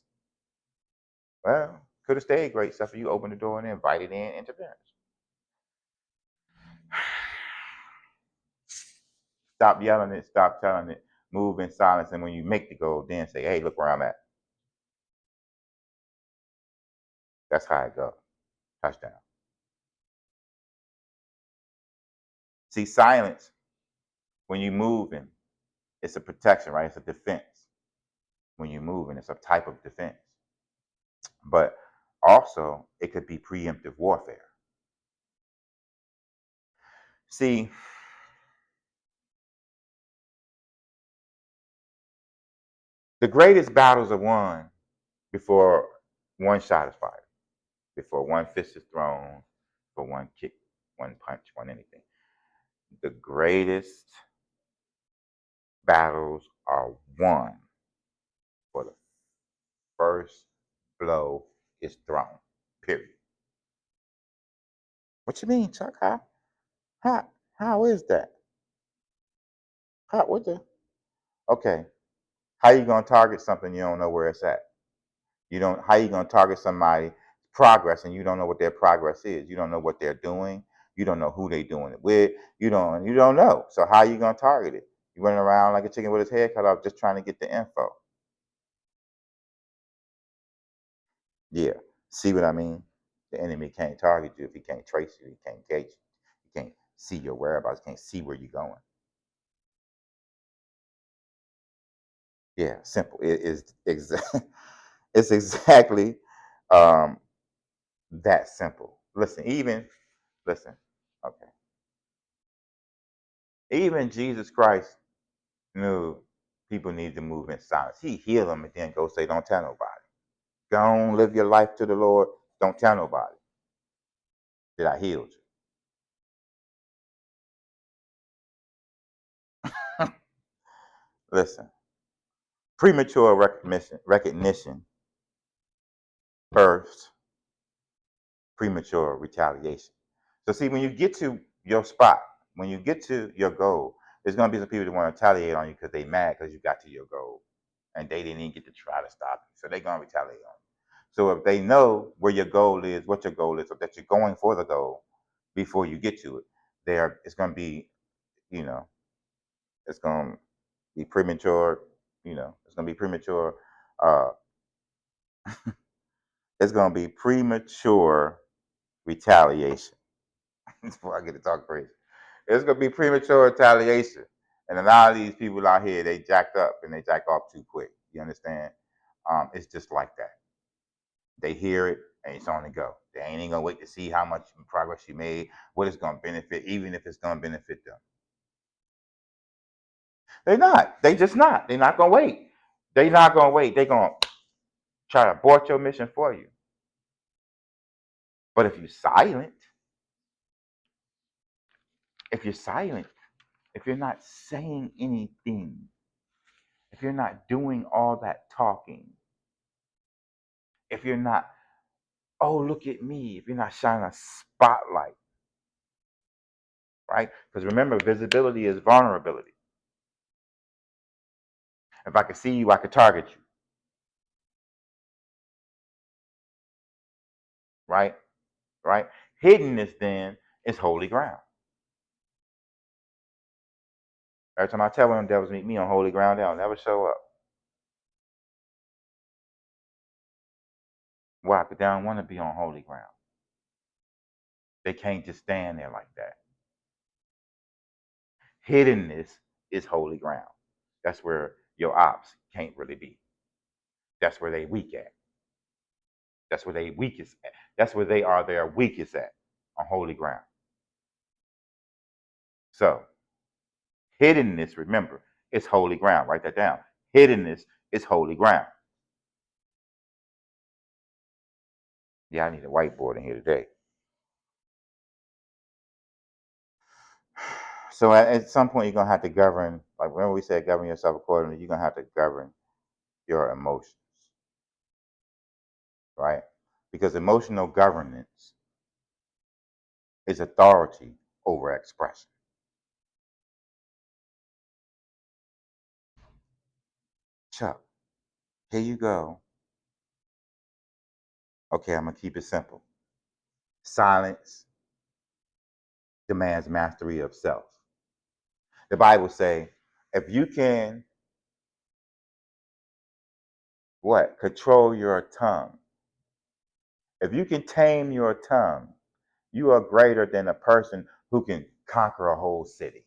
Well, could have stayed great except for you open the door and invited in interference. Stop yelling it, stop telling it, move in silence, and when you make the goal, then say, hey, look where I'm at. That's how it goes. Touchdown. See, silence, when you're moving, it's a protection, right? It's a defense. When you're moving, it's a type of defense. But also, it could be preemptive warfare. See, the greatest battles are won before one shot is fired, before one fist is thrown, for one kick, one punch, one anything. The greatest battles are won for the first blow is thrown. Period. What you mean, Chuck? How is that? What the? Okay. How you gonna target something you don't know where it's at? How you gonna target somebody's progress and you don't know what their progress is? You don't know what they're doing. You don't know who they're doing it with. You don't know. So how you gonna target it? You running around like a chicken with his head cut off, just trying to get the info. Yeah. See what I mean? The enemy can't target you if he can't trace you. He can't gauge you. He can't see your whereabouts. He can't see where you're going. Yeah, simple. It is it's exactly that simple. Listen. Okay. Even Jesus Christ knew people need to move in silence. He healed them and then go say, "Don't tell nobody. Go on, live your life to the Lord. Don't tell nobody that I healed you." Listen. Premature recognition first, premature retaliation. So see, when you get to your spot, when you get to your goal, there's going to be some people that want to retaliate on you because they mad because you got to your goal and they didn't even get to try to stop you. So they're going to retaliate on you. So if they know where your goal is, what your goal is, or that you're going for the goal before you get to it, it's going to be, it's going to be premature, it's going to be premature. Uh, it's going to be premature retaliation. Before I get to talk crazy, it's going to be premature retaliation. And a lot of these people out here, they jacked up and they jack off too quick. You understand? It's just like that. They hear it and it's on the go. They ain't even going to wait to see how much progress you made, what it's going to benefit, even if it's going to benefit them. They're not. They just not. They're not going to wait. They're not going to wait. They're going to try to abort your mission for you. But if you're silent, if you're not saying anything, if you're not doing all that talking, if you're not, oh, look at me, if you're not shining a spotlight, right? Because remember, visibility is vulnerability. If I could see you, I could target you. Right? Right? Hiddenness then is holy ground. Every time I tell them devils meet me on holy ground, they'll never show up. Why? Because they don't want to be on holy ground. They can't just stand there like that. Hiddenness is holy ground. That's where your ops can't really be. That's where they weak at. That's where they weakest at. That's where they are their weakest at, on holy ground. So, hiddenness, remember, is holy ground. Write that down. Hiddenness is holy ground. Yeah, I need a whiteboard in here today. So at some point, you're going to have to govern, like remember we said govern yourself accordingly, you're going to have to govern your emotions, right? Because emotional governance is authority over expression. Chuck, here you go. Okay, I'm going to keep it simple. Silence demands mastery of self. The Bible say, if you can, what? Control your tongue. If you can tame your tongue, you are greater than a person who can conquer a whole city.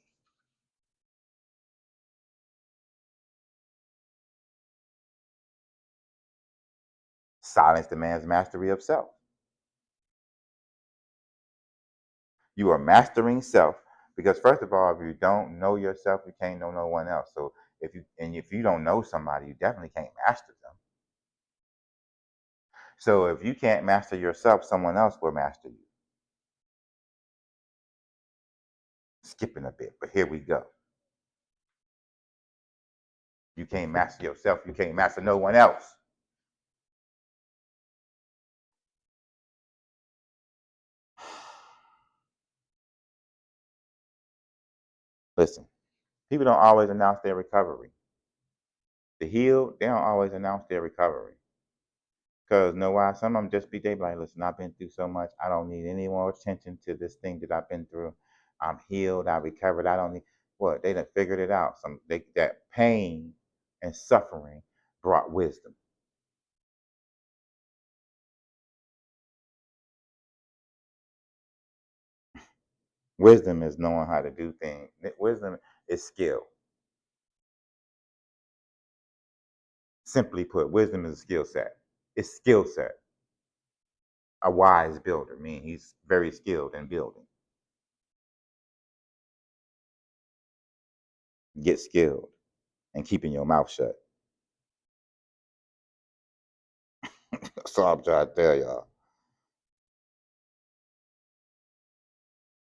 Silence demands mastery of self. You are mastering self because, first of all, if you don't know yourself, you can't know no one else. So if you don't know somebody, you definitely can't master them. So if you can't master yourself, someone else will master you. Skipping a bit, but here we go. You can't master yourself, you can't master no one else. Listen, people don't always announce their recovery. The healed, they don't always announce their recovery. Because know why? Some of them just they be like, listen, I've been through so much. I don't need any more attention to this thing that I've been through. I'm healed. I recovered. I don't need what? They done figured it out. That pain and suffering brought wisdom. Wisdom is knowing how to do things. Wisdom is skill. Simply put, wisdom is a skill set. It's skill set. A wise builder, meaning he's very skilled in building. Get skilled and keeping your mouth shut. So I'm trying to tell y'all.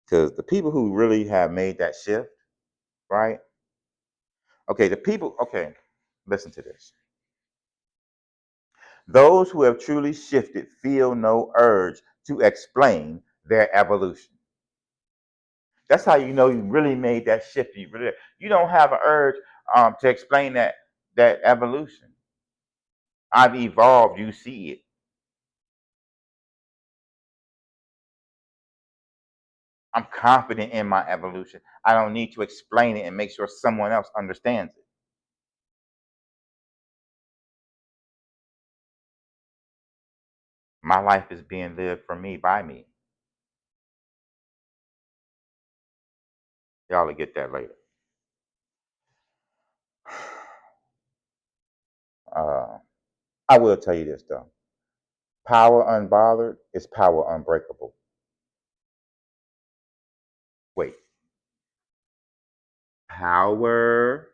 Because the people who really have made that shift, right? Okay, listen to this. Those who have truly shifted feel no urge to explain their evolution. That's how you know you really made that shift. You don't have an urge to explain that evolution. I've evolved, you see it. I'm confident in my evolution. I don't need to explain it and make sure someone else understands it. My life is being lived for me by me. Y'all will get that later. I will tell you this though. Power unbothered is power unbreakable. Wait. Power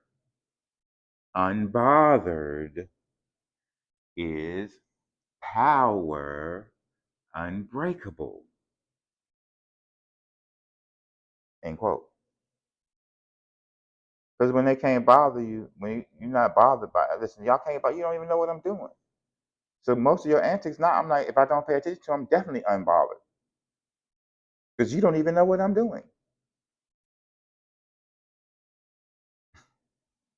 unbothered is power unbreakable. End quote. Because when they can't bother you, when you're not bothered by it, listen, y'all can't bother, you don't even know what I'm doing. So most of your antics now, I'm like, if I don't pay attention to them, I'm definitely unbothered. Because you don't even know what I'm doing.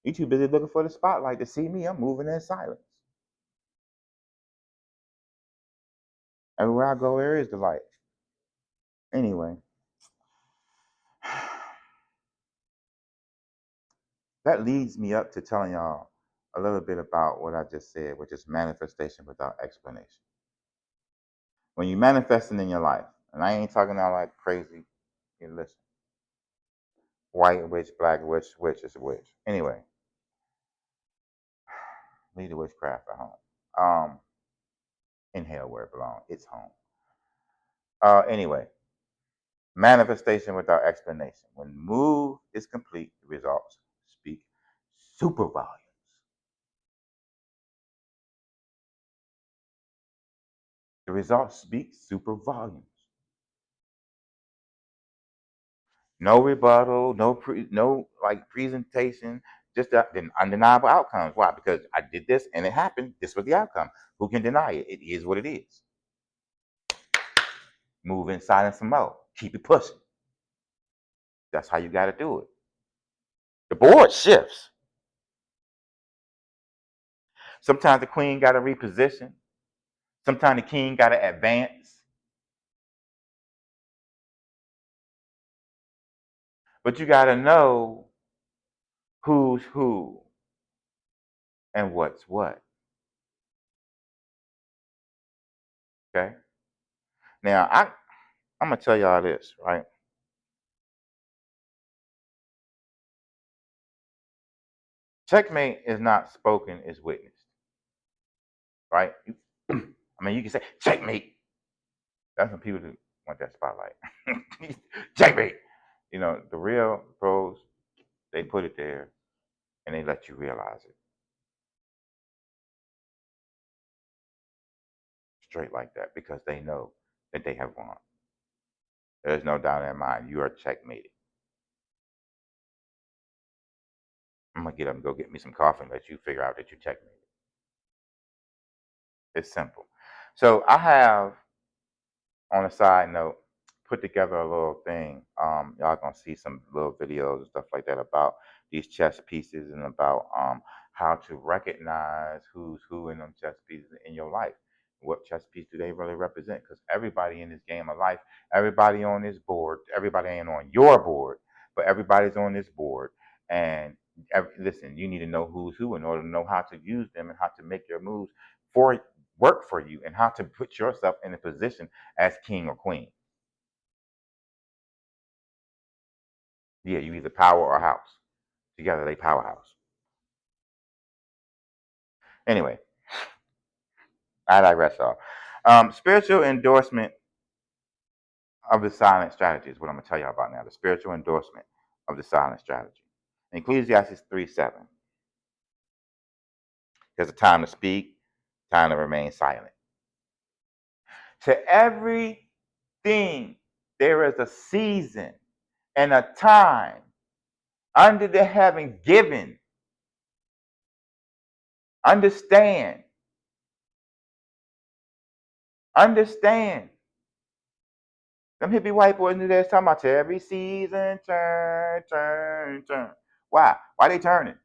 You're too busy looking for the spotlight to see me. I'm moving in silence. Everywhere I go, there is the light. Anyway. That leads me up to telling y'all a little bit about what I just said, which is manifestation without explanation. When you're manifesting in your life, and I ain't talking out like crazy. You listen. White witch, black witch, witch is a witch. Anyway, leave the witchcraft at home. In hell where it belongs. It's home. Anyway, manifestation without explanation. When the move is complete, the results speak super volumes. The results speak super volumes. No rebuttal, no like presentation, just the undeniable outcomes. Why? Because I did this and it happened. This was the outcome. Who can deny it? It is what it is. Move in silence and mode. Keep it pushing. That's how you got to do it. The board shifts. Sometimes the queen got to reposition. Sometimes the king got to advance. But you got to know who's who and what's what. Okay? Now, I'm going to tell y'all this, right? Checkmate is not spoken, it's witnessed. Right? I mean, you can say, checkmate. That's when people want that spotlight. Checkmate. You know, the real pros, they put it there and they let you realize it. Straight like that, because they know that they have won. There's no doubt in their mind, you are checkmated. I'm going to get up and go get me some coffee and let you figure out that you checkmated. It's simple. So I have, on a side note, put together a little thing. Y'all gonna see some little videos and stuff like that about these chess pieces and about how to recognize who's who in them chess pieces in your life. What chess piece do they really represent? Because everybody in this game of life, everybody on this board, everybody ain't on your board, but everybody's on this board. And listen, you need to know who's who in order to know how to use them and how to make your moves for work for you and how to put yourself in a position as king or queen. Yeah, you either power or house. Together they powerhouse. Anyway, I digress all. Spiritual endorsement of the silent strategy is what I'm going to tell you about now. The spiritual endorsement of the silent strategy. Ecclesiastes 3:7. There's a time to speak, time to remain silent. To everything there is a season and a time under the heaven given. Understand. Them hippie white boys knew they was talking about to every season, turn. Why? Why they turning?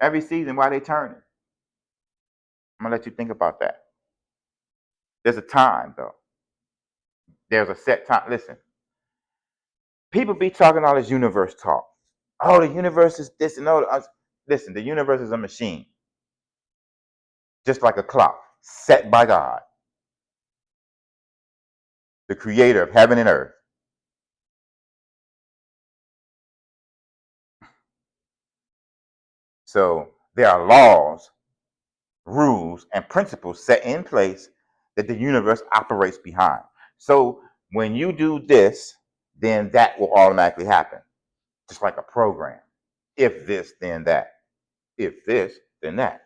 Every season, why they turning? I'm gonna let you think about that. There's a time, though. There's a set time. Listen, people be talking all this universe talk. Oh, the universe is this and all. Listen, the universe is a machine, just like a clock set by God, the creator of heaven and earth. So there are laws, rules, and principles set in place that the universe operates behind. So when you do this, then that will automatically happen, just like a program. If this, then that. If this, then that.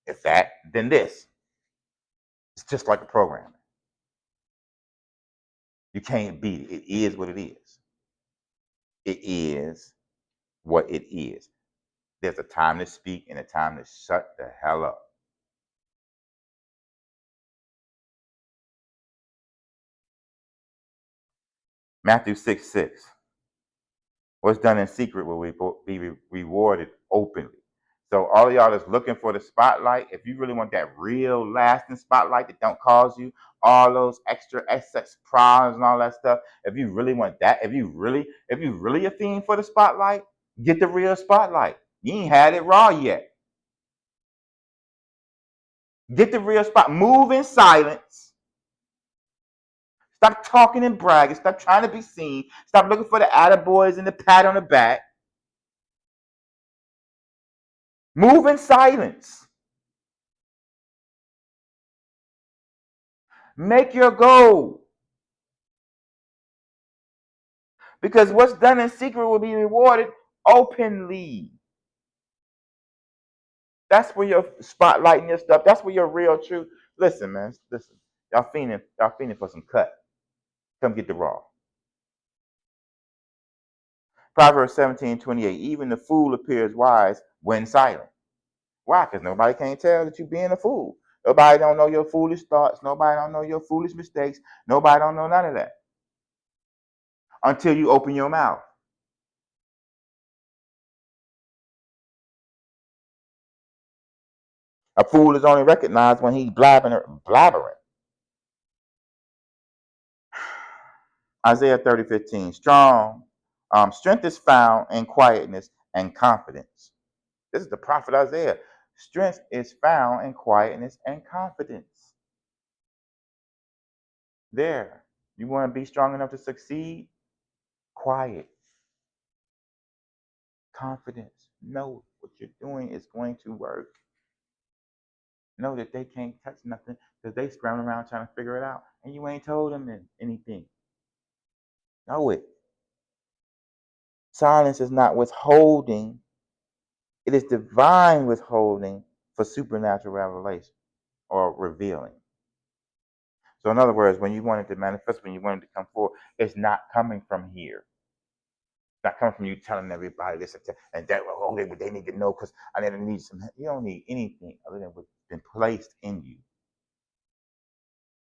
If that, then this. It's just like a program. You can't beat it. It is what it is. It is what it is. There's a time to speak and a time to shut the hell up. Matthew 6:6. What's done in secret will be rewarded openly. So all of y'all that's looking for the spotlight, if you really want that real lasting spotlight that don't cause you all those extra excess problems and all that stuff, if you really want that, if you really a fiend for the spotlight, get the real spotlight. You ain't had it raw yet. Get the real spot. Move in silence Stop talking and bragging. Stop trying to be seen. Stop looking for the attaboys and the pat on the back. Move in silence. Make your goal. Because what's done in secret will be rewarded openly. That's where you're spotlighting your stuff. That's where your real truth. Listen, man. Listen. Y'all fiending for some cut. Come get the raw. Proverbs 17:28. Even the fool appears wise when silent. Why? Because nobody can't tell that you're being a fool. Nobody don't know your foolish thoughts. Nobody don't know your foolish mistakes. Nobody don't know none of that until you open your mouth. A fool is only recognized when he's blabbering. Isaiah 30:15. Strength is found in quietness and confidence. This is the prophet Isaiah. Strength is found in quietness and confidence. There. You want to be strong enough to succeed? Quiet. Confidence. Know what you're doing is going to work. Know that they can't touch nothing because they scrambling around trying to figure it out. And you ain't told them anything. Know it. Silence is not withholding. It is divine withholding for supernatural revelation or revealing. So in other words, when you want it to manifest, when you want it to come forward, it's not coming from here. It's not coming from you telling everybody this and that. Oh, they need to know because I need some. You don't need anything other than what's been placed in you.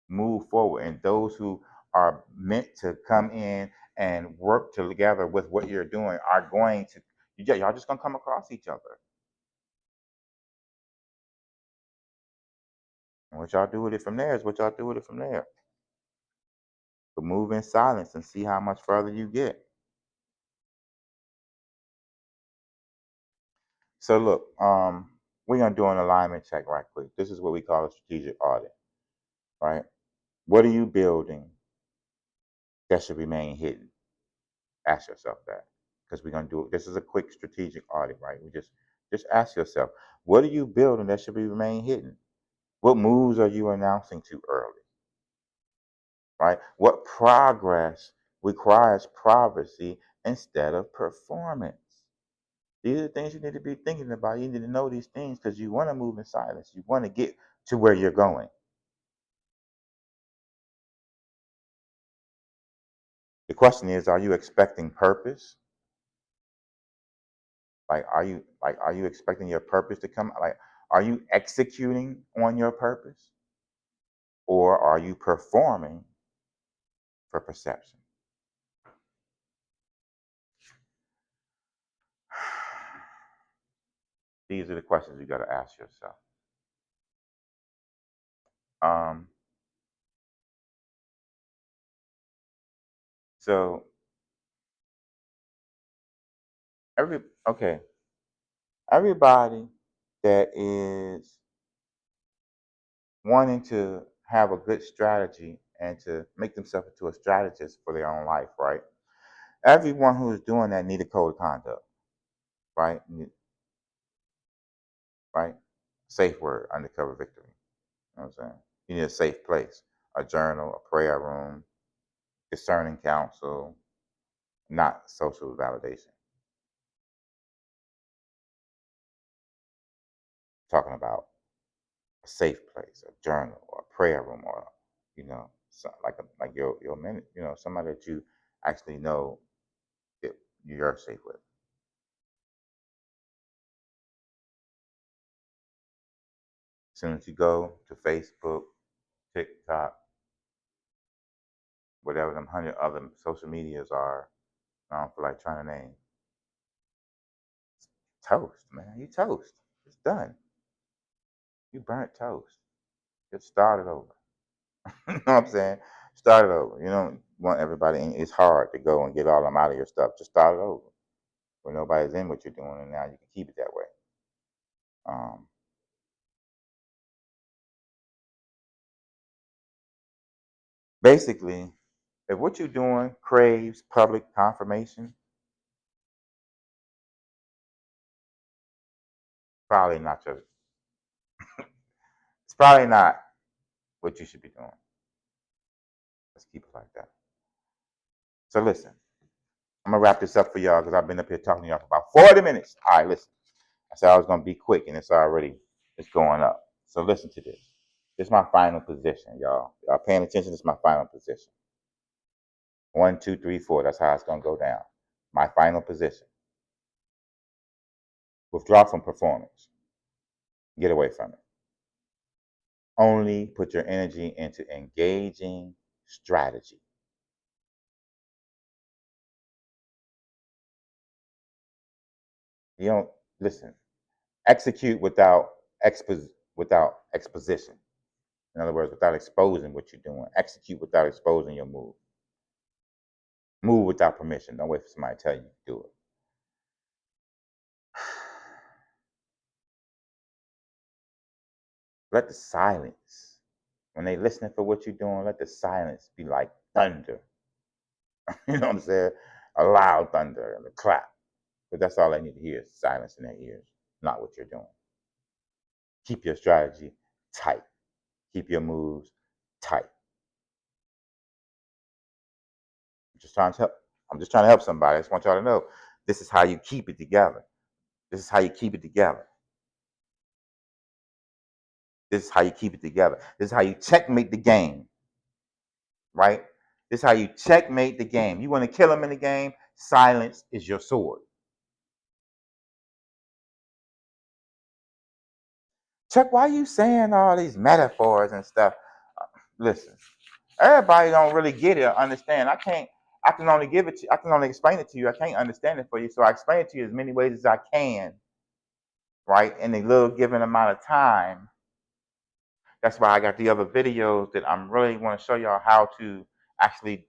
Move forward, and those who are meant to come in and work together with what you're doing are going to. Y'all just gonna come across each other. And what y'all do with it from there is what y'all do with it from there. But move in silence and see how much further you get. So look, we're gonna do an alignment check right quick. This is what we call a strategic audit, right? What are you building that should remain hidden? Ask yourself that, because we're gonna do it. This is a quick strategic audit, right? We just ask yourself, what are you building that should remain hidden? What moves are you announcing too early? Right? What progress requires privacy instead of performance? These are the things you need to be thinking about. You need to know these things because you want to move in silence. You want to get to where you're going. The question is, are you expecting purpose? Are you expecting your purpose to come? Are you executing on your purpose? Or are you performing for perception? These are the questions you got to ask yourself. So everybody that is wanting to have a good strategy and to make themselves into a strategist for their own life, right? Everyone who is doing that need a code of conduct, right? Right? Safe word, undercover victory. You know what I'm saying? You need a safe place, a journal, a prayer room, discerning counsel, not social validation. Talking about a safe place, a journal, or a prayer room, or like your minute, somebody that you actually know that you're safe with. As soon as you go to Facebook, TikTok, whatever them 100 other social medias are, I don't feel like trying to name. Toast, man. You toast. It's done. You burnt toast. Get started over. You know what I'm saying? Start it over. You don't want everybody in. It's hard to go and get all them out of your stuff. Just start it over. Where nobody's in what you're doing, and now you can keep it that way. Um, Basically, if what you're doing craves public confirmation, probably not your. It's probably not what you should be doing. Let's keep it like that. So listen, I'm gonna wrap this up for y'all because I've been up here talking to y'all for about 40 minutes. All right, listen. I said I was gonna be quick, and it's going up. So listen to this. This is my final position, y'all. Y'all paying attention? This is my final position. 1, 2, 3, 4. That's how it's gonna go down. My final position. Withdraw from performance. Get away from it. Only put your energy into engaging strategy. You don't listen. Execute without exposition. In other words, without exposing what you're doing. Execute without exposing your move. Move without permission. Don't wait for somebody to tell you to do it. Let the silence, when they listening for what you're doing, let the silence be like thunder. You know what I'm saying? A loud thunder and a clap. But that's all they need to hear is silence in their ears, not what you're doing. Keep your strategy tight. Keep your moves tight. I'm just trying to help somebody. I just want y'all to know this is how you keep it together. This is how you keep it together. This is how you keep it together. This is how you checkmate the game. Right? This is how you checkmate the game. You want to kill them in the game? Silence is your sword. Chuck, why are you saying all these metaphors and stuff? Listen, everybody don't really get it or understand. I can only explain it to you. I can't understand it for you. So I explain it to you as many ways as I can, right? In a little given amount of time. That's why I got the other videos that I'm really want to show y'all how to actually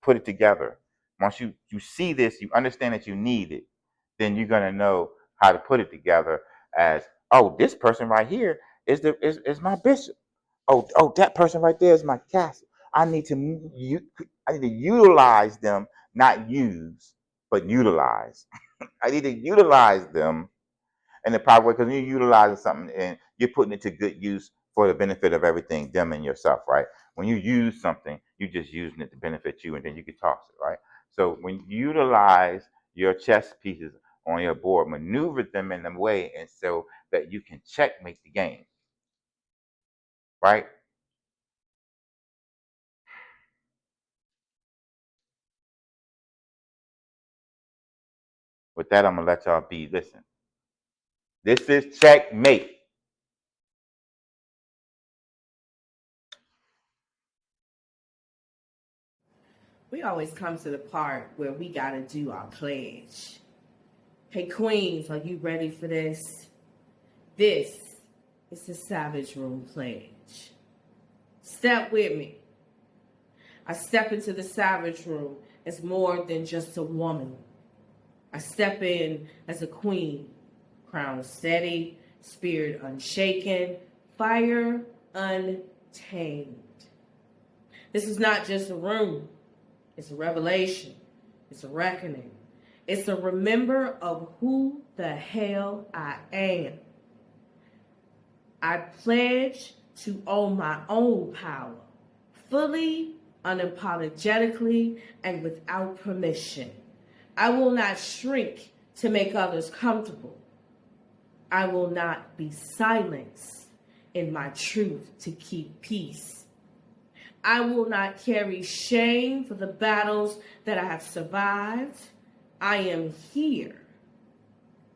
put it together. Once you see this, you understand that you need it, then you're gonna know how to put it together as, oh, this person right here is my bishop. Oh, that person right there is my castle. I need to utilize them, not use, but utilize. I need to utilize them in the proper way, because you're utilizing something and you're putting it to good use for the benefit of everything, them and yourself, right? When you use something, you're just using it to benefit you, and then you can toss it, right? So when you utilize your chess pieces on your board, maneuver them in a way and so that you can checkmate the game, right? With that, I'm gonna let y'all be. Listen, this is checkmate. We always come to the part where we gotta do our pledge. Hey Queens, are you ready for this? This is the Savage Room Pledge. Step with me. I step into the Savage Room as more than just a woman. I step in as a queen, crown steady, spirit unshaken, fire untamed. This is not just a room. It's a revelation. It's a reckoning. It's a remember of who the hell I am. I pledge to own my own power, fully, unapologetically, and without permission. I will not shrink to make others comfortable. I will not be silenced in my truth to keep peace. I will not carry shame for the battles that I have survived. I am here.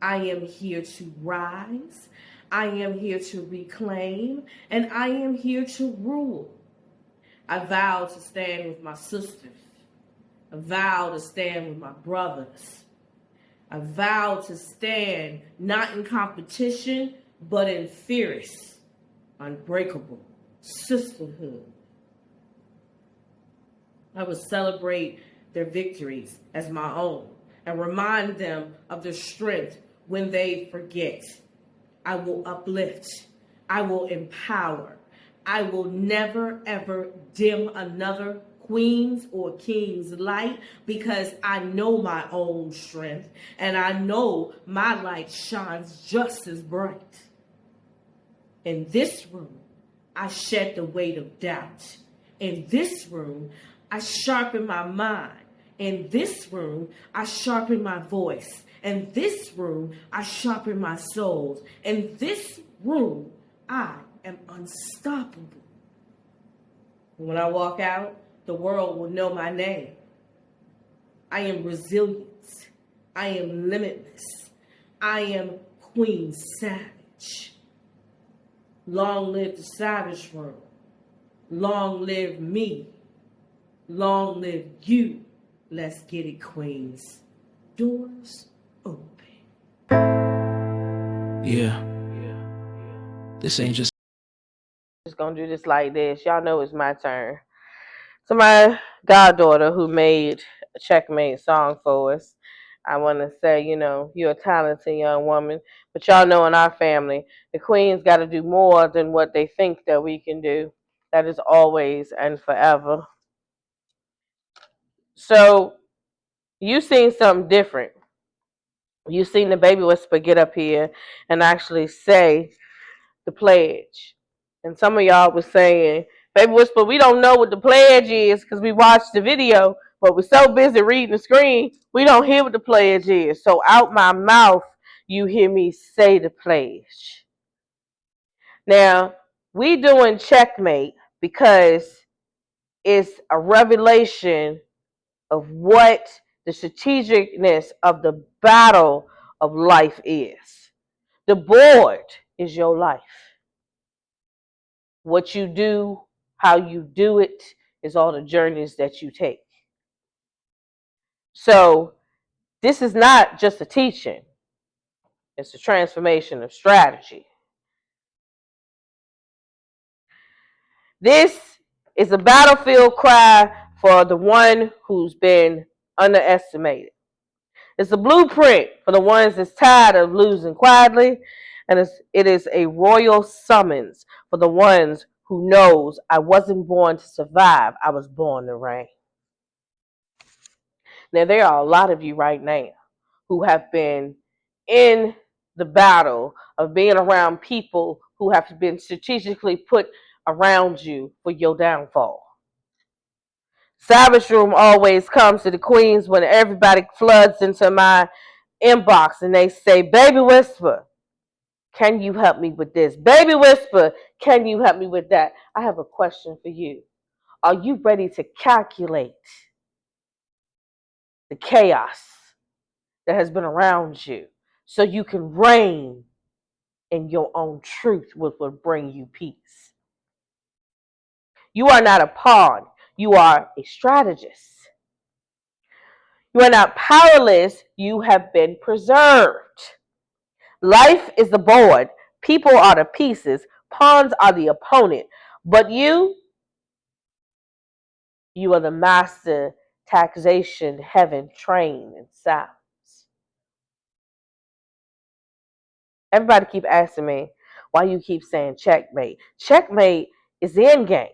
I am here to rise. I am here to reclaim. And I am here to rule. I vow to stand with my sisters. I vow to stand with my brothers. I vow to stand not in competition, but in fierce, unbreakable sisterhood. I will celebrate their victories as my own and remind them of their strength when they forget. I will uplift. I will empower. I will never ever dim another queen's or king's light because I know my own strength and I know my light shines just as bright. In this room, I shed the weight of doubt. In this room, I sharpen my mind. In this room, I sharpen my voice. In this room, I sharpen my soul. In this room, I am unstoppable. When I walk out, the world will know my name. I am resilient. I am limitless. I am Queen Savage. Long live the Savage Room. Long live me. Long live you. Let's get it, queens. Doors open. Yeah. This ain't just Gonna do this like this. Y'all know it's my turn. So my goddaughter who made a Checkmate song for us, I want to say, you're a talented young woman, but y'all know in our family, the queens got to do more than what they think that we can do. That is always and forever. So you seen something different. You seen the baby whisper get up here and actually say the pledge. And some of y'all was saying, Baby Whisper, we don't know what the pledge is because we watched the video, but we're so busy reading the screen, we don't hear what the pledge is. So out my mouth, you hear me say the pledge. Now, we doing Checkmate because it's a revelation of what the strategicness of the battle of life is. The board is your life. What you do, how you do it, is all the journeys that you take. So this is not just a teaching. It's a transformation of strategy. This is a battlefield cry for the one who's been underestimated. It's a blueprint for the ones that's tired of losing quietly, and it is a royal summons for the ones who knows I wasn't born to survive, I was born to reign. Now, there are a lot of you right now who have been in the battle of being around people who have been strategically put around you for your downfall. Savage Room always comes to the queens when everybody floods into my inbox and they say, Baby Whisper, can you help me with this? Baby Whisper, can you help me with that? I have a question for you. Are you ready to calculate the chaos that has been around you so you can reign in your own truth, which will bring you peace? You are not a pawn. You are a strategist. You are not powerless. You have been preserved. Life is the board. People are the pieces. Pawns are the opponent. But you are the master taxation heaven trained in silence. Everybody keep asking me why you keep saying checkmate. Checkmate is the end game.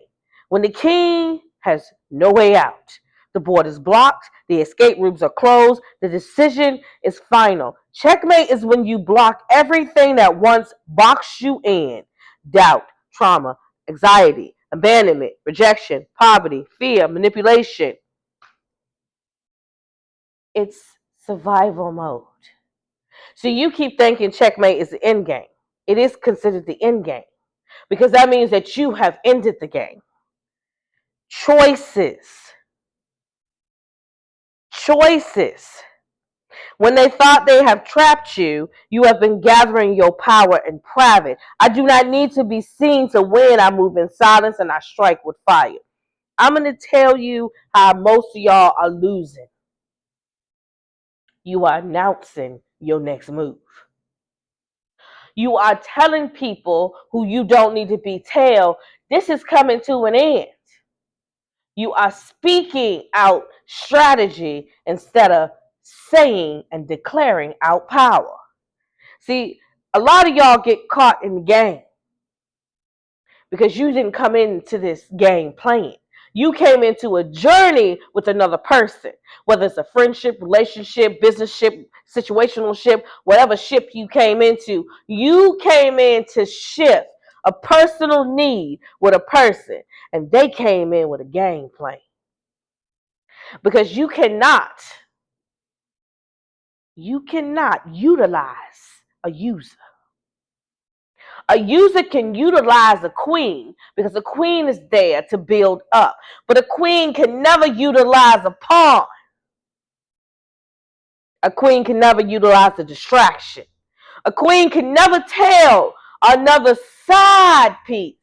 When the king has no way out, the board is blocked, the escape rooms are closed, the decision is final. Checkmate is when you block everything that once boxed you in: doubt, trauma, anxiety, abandonment, rejection, poverty, fear, manipulation. It's survival mode. So you keep thinking checkmate is the end game. It is considered the end game because that means that you have ended the game. Choices. When they thought they have trapped you, you have been gathering your power in private. I do not need to be seen to win. I move in silence and I strike with fire. I'm going to tell you how most of y'all are losing. You are announcing your next move. You are telling people who you don't need to be told, this is coming to an end. You are speaking out strategy instead of saying and declaring out power. See, a lot of y'all get caught in the game because you didn't come into this game playing. You came into a journey with another person, whether it's a friendship, relationship, business ship, situational ship, whatever ship you came into. You came in to shift a personal need with a person, and they came in with a game plan. Because you cannot utilize a user. A user can utilize a queen because a queen is there to build up. But a queen can never utilize a pawn. A queen can never utilize a distraction. A queen can never tell another side piece.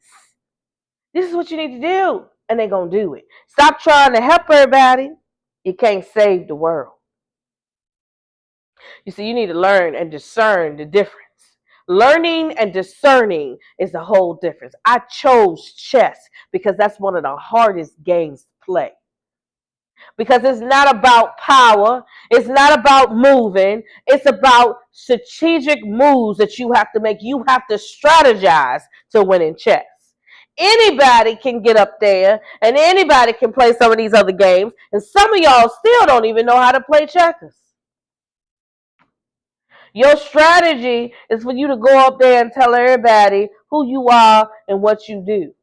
This is what you need to do. And they're going to do it. Stop trying to help everybody. You can't save the world. You see, you need to learn and discern the difference. Learning and discerning is the whole difference. I chose chess because that's one of the hardest games to play. Because it's not about power, it's not about moving, it's about strategic moves that you have to make. You have to strategize to win in chess. Anybody can get up there and anybody can play some of these other games, and some of y'all still don't even know how to play checkers. Your strategy is for you to go up there and tell everybody who you are and what you do.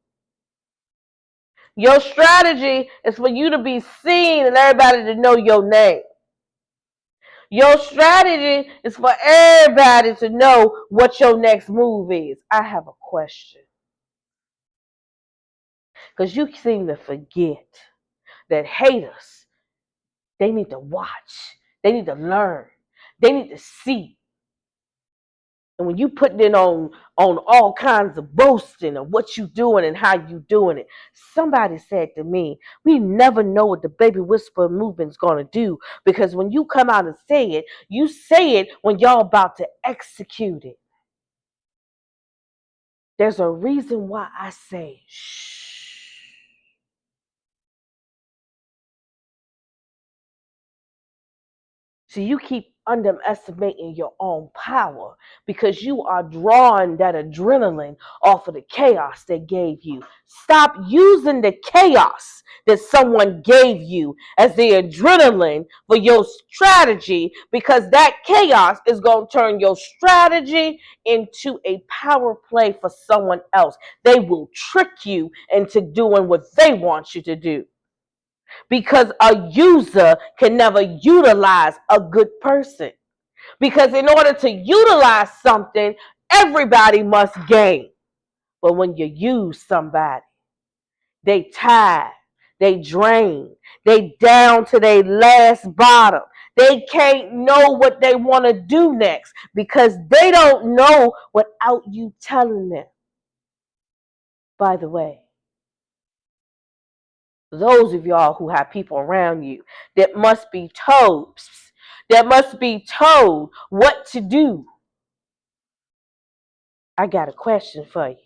Your strategy is for you to be seen and everybody to know your name. Your strategy is for everybody to know what your next move is. I have a question. Because you seem to forget that haters, they need to watch. They need to learn. They need to see. And when you put it on all kinds of boasting of what you doing and how you doing it, somebody said to me, we never know what the baby whisper movement's gonna do, because when you come out and say it, you say it when y'all about to execute it. There's a reason why I say shh. So you keep underestimating your own power because you are drawing that adrenaline off of the chaos they gave you. Stop using the chaos that someone gave you as the adrenaline for your strategy, because that chaos is going to turn your strategy into a power play for someone else. They will trick you into doing what they want you to do. Because a user can never utilize a good person. Because in order to utilize something, everybody must gain. But when you use somebody, they tired, they drain, they down to their last bottom. They can't know what they want to do next because they don't know without you telling them. By the way, those of y'all who have people around you that must be told what to do, I got a question for you.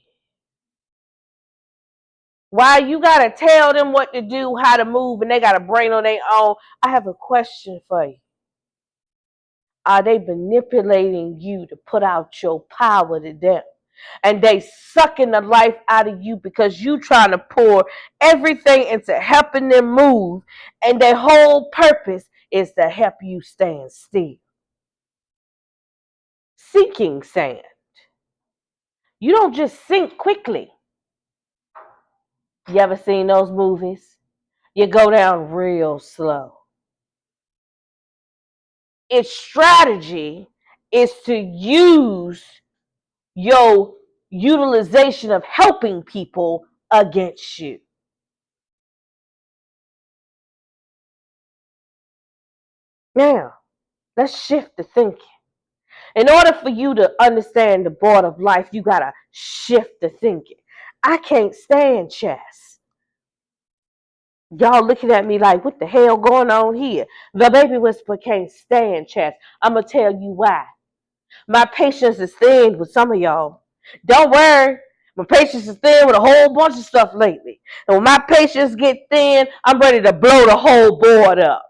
Why you gotta tell them what to do, how to move, and they got a brain on their own? I have a question for you. Are they manipulating you to put out your power to them? And they sucking the life out of you because you trying to pour everything into helping them move, and their whole purpose is to help you stand still. Sinking sand. You don't just sink quickly. You ever seen those movies? You go down real slow. Its strategy is to use your utilization of helping people against you. Now, let's shift the thinking. In order for you to understand the board of life, you gotta shift the thinking. I can't stand chess. Y'all looking at me like, what the hell going on here? The baby whisperer can't stand chess. I'm gonna tell you why. My patience is thin with some of y'all. Don't worry. My patience is thin with a whole bunch of stuff lately. And when my patience get thin, I'm ready to blow the whole board up.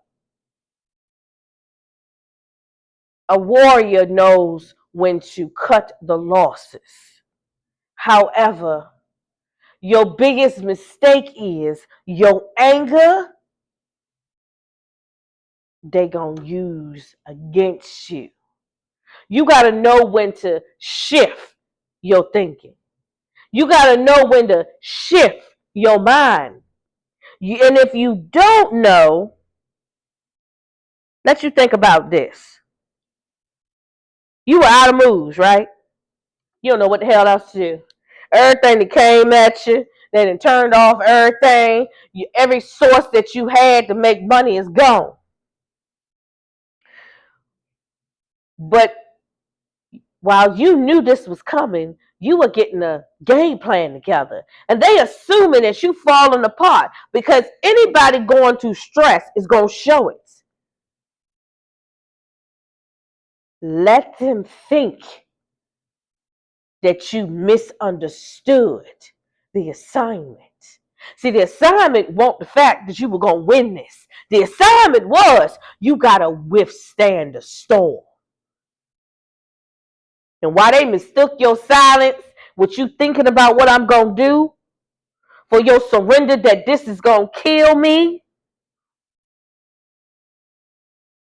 A warrior knows when to cut the losses. However, Your biggest mistake is your anger, they gonna use against you. You gotta know when to shift your thinking. You gotta know when to shift your mind. And if you don't know, let you think about this. You were out of moves, right? You don't know what the hell else to do. Everything that came at you, they done turned off everything. Every source that you had to make money is gone. But while you knew this was coming, you were getting a game plan together. And they assuming that you falling apart because anybody going through stress is going to show it. Let them think that you misunderstood the assignment. See, the assignment wasn't the fact that you were going to win this. The assignment was you got to withstand the storm. And while they mistook your silence, what you thinking about what I'm going to do, for your surrender that this is going to kill me,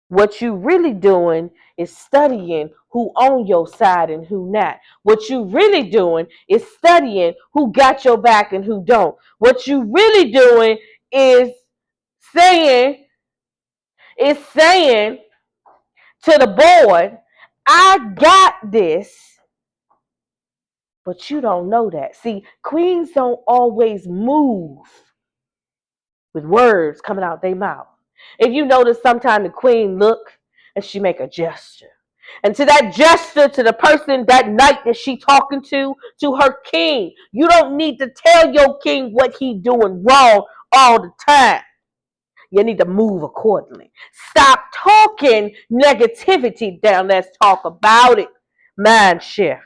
what you really doing is studying who on your side and who not. What you really doing is studying who got your back and who don't. What you really doing is saying to the board, I got this, but you don't know that. See, queens don't always move with words coming out their mouth. If you notice, sometimes the queen look and she make a gesture. And to that gesture, to the person that night that she talking to her king, you don't need to tell your king what he doing wrong all the time. You need to move accordingly. Stop talking negativity down. Let's talk about it. Mind shift.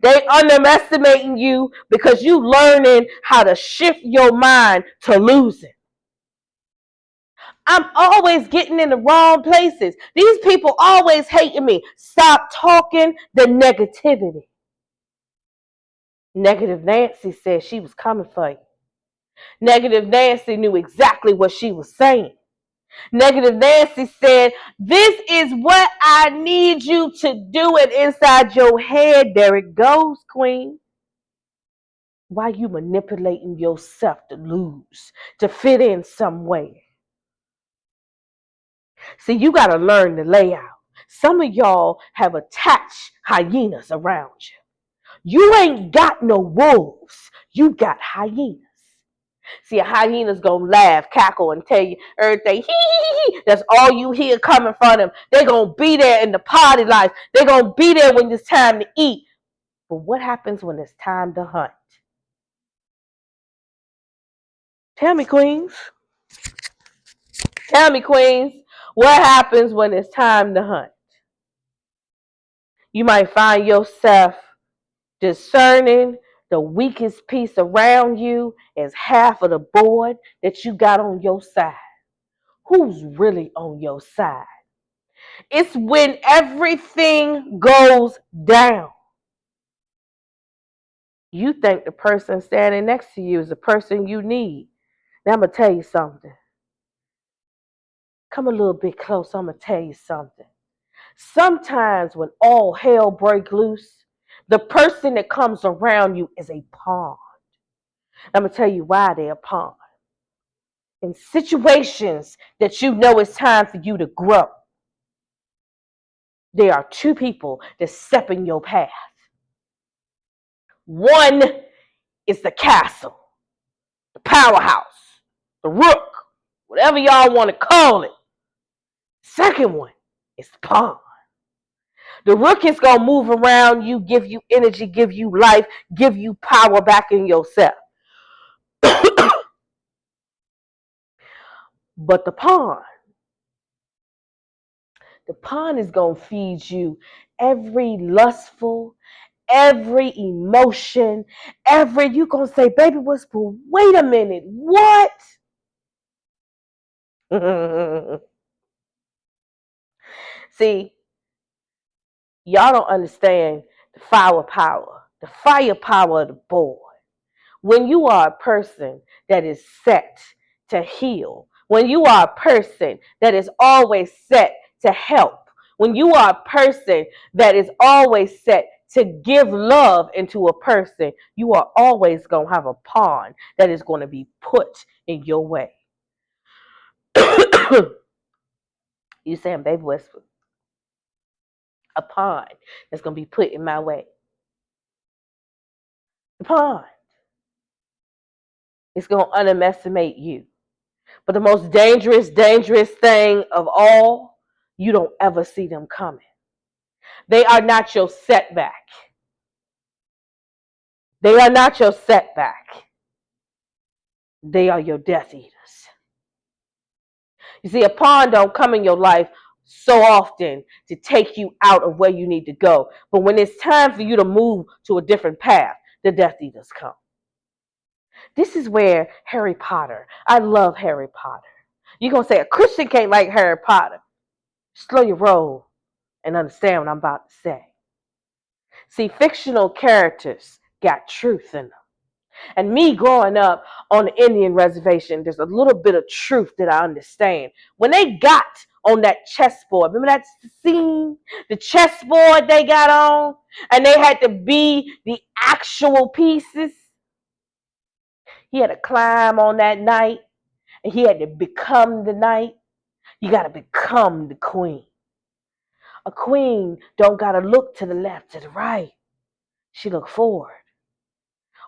They underestimating you because you learning how to shift your mind to losing. I'm always getting in the wrong places. These people always hating me. Stop talking the negativity. Negative Nancy said she was coming for you. Negative Nancy knew exactly what she was saying. Negative Nancy said, this is what I need you to do. It inside your head. There it goes, queen. Why you manipulating yourself to lose, to fit in some way? See, you got to learn the layout. Some of y'all have attached hyenas around you. You ain't got no wolves. You got hyenas. See, a hyena's going to laugh, cackle, and tell you everything. That's all you hear coming from them. They're going to be there in the party life. They're going to be there when it's time to eat. But what happens when it's time to hunt? Tell me, queens. Tell me, queens. What happens when it's time to hunt? You might find yourself discerning the weakest piece around you as half of the board that you got on your side. Who's really on your side? It's when everything goes down. You think the person standing next to you is the person you need. Now I'm going to tell you something. Come a little bit close. I'm going to tell you something. Sometimes when all hell breaks loose, the person that comes around you is a pawn. I'm going to tell you why they're a pawn. In situations that you know it's time for you to grow, there are two people that step in your path. One is the castle, the powerhouse, the rook, whatever y'all want to call it. Second one is the pawn. The rook is going to move around you, give you energy, give you life, give you power back in yourself. But the pawn is going to feed you every lustful, every emotion, you going to say, baby, wait a minute, what? See, y'all don't understand the firepower The firepower of the boy. When you are a person that is set to heal, when you are a person that is always set to help, when you are a person that is always set to give love into a person, you are always going to have a pawn that is going to be put in your way. You saying, baby whisper, a pawn that's going to be put in my way. The pawn. It's going to underestimate you. But the most dangerous thing of all, you don't ever see them coming. They are not your setback. They are not your setback. They are your Death Eaters. You see, a pawn don't come in your life so often to take you out of where you need to go. But when it's time for you to move to a different path, the Death Eaters come. This is where Harry Potter, I love Harry Potter. You're going to say a Christian can't like Harry Potter. Slow your roll and understand what I'm about to say. See, fictional characters got truth in them. And me growing up on the Indian reservation, there's a little bit of truth that I understand. When they got on that chessboard, remember that scene? The chessboard they got on, and they had to be the actual pieces. He had to climb on that knight, and he had to become the knight. You got to become the queen. A queen don't got to look to the left, to the right. She look forward.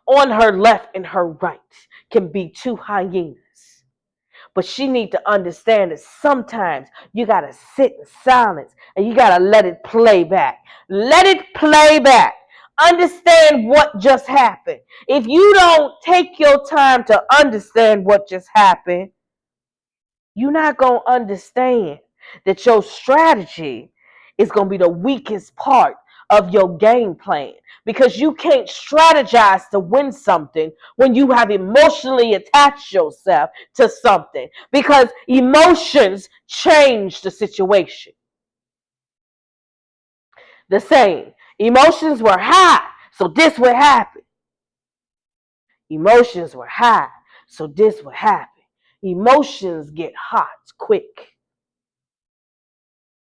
On her left and her right can be two hyenas. But she need to understand that sometimes you got to sit in silence and you got to let it play back. Let it play back. Understand what just happened. If you don't take your time to understand what just happened, you're not going to understand that your strategy is going to be the weakest part of your game plan, because you can't strategize to win something when you have emotionally attached yourself to something, because emotions change the situation. The same. Emotions were high, so this would happen. Emotions were high, so this would happen. Emotions get hot quick.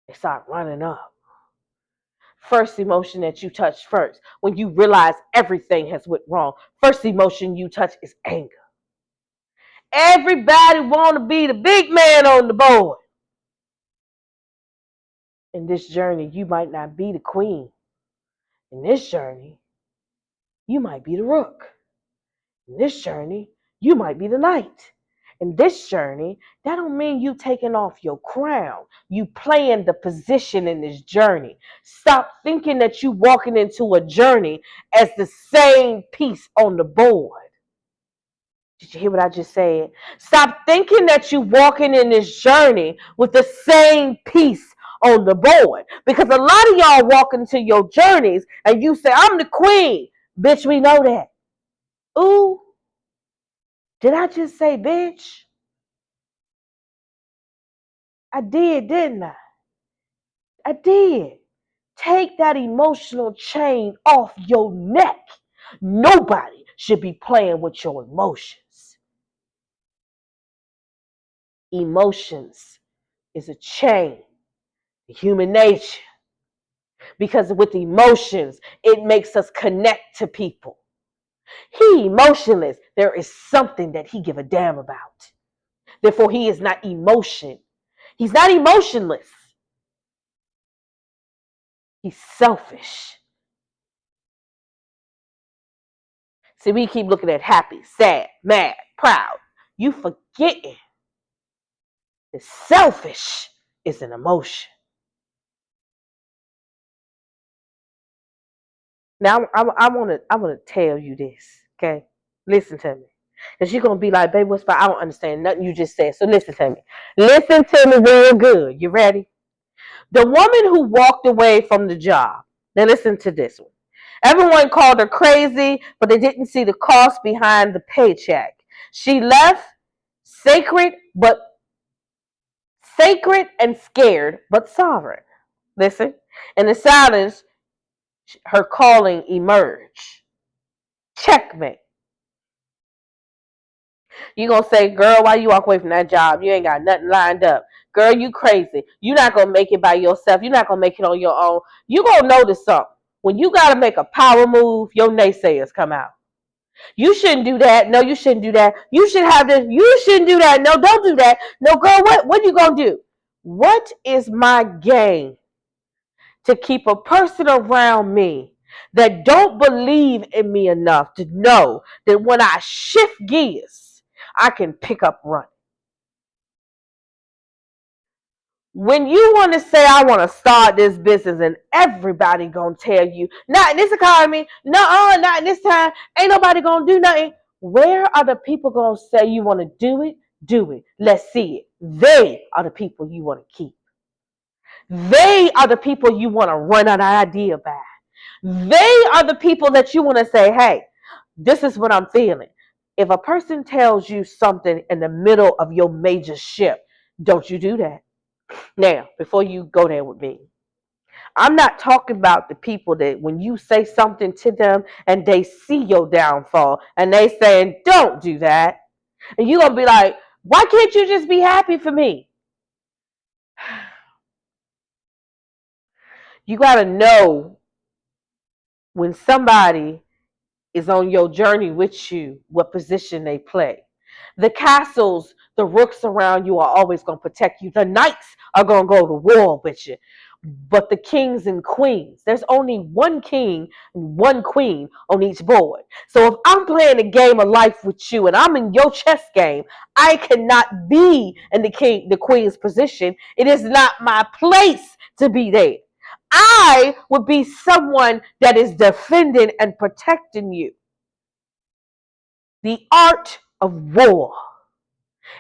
They start running up. First emotion that you touch first, when you realize everything has went wrong, first emotion you touch is anger. Everybody want to be the big man on the board. In this journey, you might not be the queen. In this journey, you might be the rook. In this journey, you might be the knight. In this journey, that don't mean you taking off your crown. You playing the position in this journey. Stop thinking that you walking into a journey as the same piece on the board. Did you hear what I just said? Stop thinking that you walking in this journey with the same piece on the board. Because a lot of y'all walk into your journeys and you say, I'm the queen. Bitch, we know that. Ooh. Did I just say bitch? I did, didn't I? I did. Take that emotional chain off your neck. Nobody should be playing with your emotions. Emotions is a chain, human nature. Because with emotions, it makes us connect to people. He emotionless. There is something that he give a damn about. Therefore, he is not emotion. He's not emotionless. He's selfish. See, we keep looking at happy, sad, mad, proud. You forgetting that selfish is an emotion. Now, I want to tell you this, okay? Listen to me. Because you're going to be like, baby, what's I don't understand nothing you just said. So listen to me. Listen to me real good. You ready? The woman who walked away from the job. Now listen to this one. Everyone called her crazy, but they didn't see the cost behind the paycheck. She left sacred and scared, but sovereign. Listen. In the silence, her calling emerge. Checkmate. You gonna say, girl, why you walk away from that job? You ain't got nothing lined up. Girl, you crazy. You're not gonna make it by yourself. You're not gonna make it on your own. You gonna notice something. When you gotta make a power move, your naysayers come out. You shouldn't do that. No, you shouldn't do that. You should have this. You shouldn't do that. No, don't do that. No, girl, what you gonna do? What is my game to keep a person around me that don't believe in me enough to know that when I shift gears, I can pick up running? When you want to say, I want to start this business, and everybody gonna tell you, not in this economy, no, not in this time, ain't nobody gonna do nothing. Where are the people gonna say you want to do it? Do it. Let's see it. They are the people you want to keep. They are the people you want to run an idea by. They are the people that you want to say, hey, this is what I'm feeling. If a person tells you something in the middle of your major shift, don't you do that. Now, before you go there with me, I'm not talking about the people that when you say something to them and they see your downfall and they saying, don't do that. And you're going to be like, why can't you just be happy for me? You got to know when somebody is on your journey with you, what position they play. The castles, the rooks around you are always going to protect you. The knights are going to go to war with you. But the kings and queens, there's only one king and one queen on each board. So if I'm playing a game of life with you and I'm in your chess game, I cannot be in the queen's position. It is not my place to be there. I would be someone that is defending and protecting you. The art of war.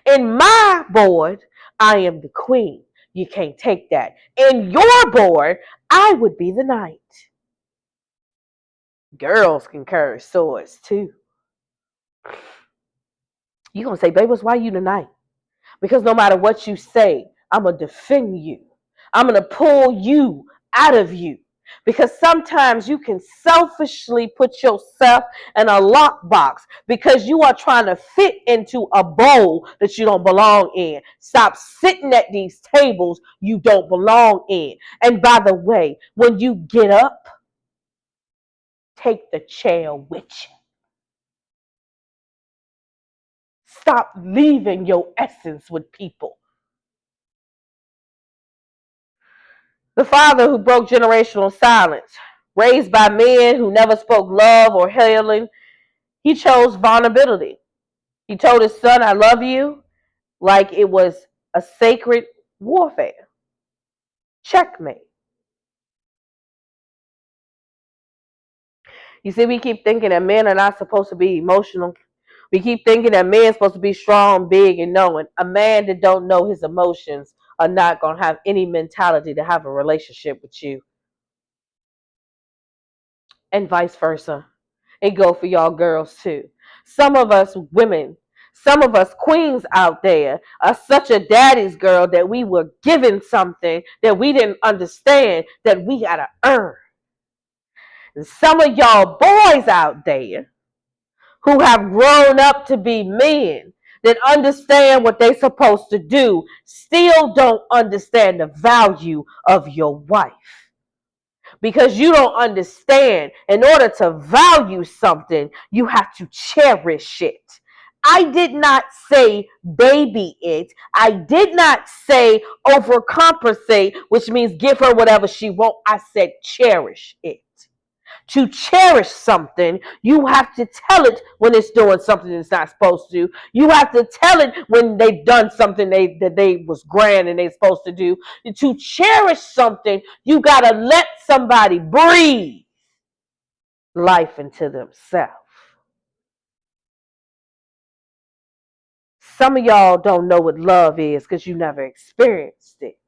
In my board, I am the queen. You can't take that. In your board, I would be the knight. Girls can carry swords too. You're going to say, baby, why you the knight? Because no matter what you say, I'm going to defend you. I'm going to pull you out of you. Because sometimes you can selfishly put yourself in a lockbox because you are trying to fit into a bowl that you don't belong in. Stop sitting at these tables you don't belong in. And by the way, when you get up, take the chair with you. Stop leaving your essence with people. The father who broke generational silence, raised by men who never spoke love or healing, he chose vulnerability. He told his son, I love you, like it was a sacred warfare. Checkmate. You see, we keep thinking that men are not supposed to be emotional. We keep thinking that men are supposed to be strong, big, and knowing. A man that don't know his emotions are not going to have any mentality to have a relationship with you. And vice versa. It go for y'all girls too. Some of us women, some of us queens out there are such a daddy's girl that we were given something that we didn't understand that we got to earn. And some of y'all boys out there who have grown up to be men that understand what they're supposed to do still don't understand the value of your wife. Because you don't understand, in order to value something, you have to cherish it. I did not say baby it. I did not say overcompensate, which means give her whatever she wants. I said cherish it. To cherish something, you have to tell it when it's doing something it's not supposed to. You have to tell it when they've done something that they was grand and they're supposed to do. To cherish something, you got to let somebody breathe life into themselves. Some of y'all don't know what love is because you never experienced it.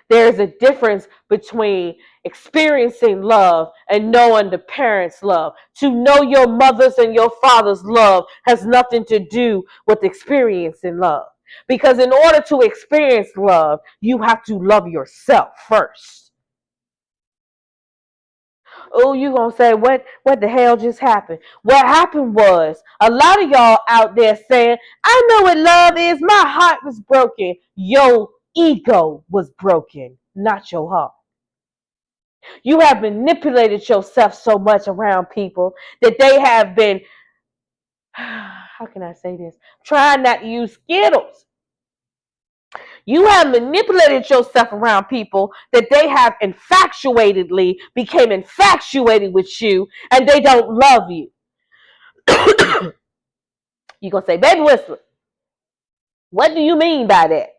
There's a difference between experiencing love and knowing the parents' love. To know your mother's and your father's love has nothing to do with experiencing love. Because in order to experience love, you have to love yourself first. Oh, you gonna say what the hell just happened? What happened was a lot of y'all out there saying, I know what love is, my heart was broken. Your ego was broken, not your heart. You have manipulated yourself so much around people that they have been, how can I say this? Trying not to use Skittles. You have manipulated yourself around people that they have infatuatedly became infatuated with you and they don't love you. You're going to say, baby Whistler, what do you mean by that?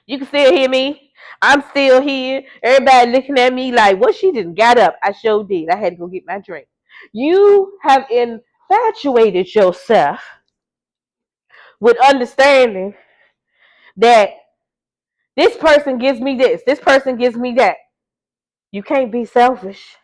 You can still hear me. I'm still here. Everybody looking at me like, what, she just got up. I sure did. I had to go get my drink. You have infatuated yourself with understanding that this person gives me this person gives me that. You can't be selfish.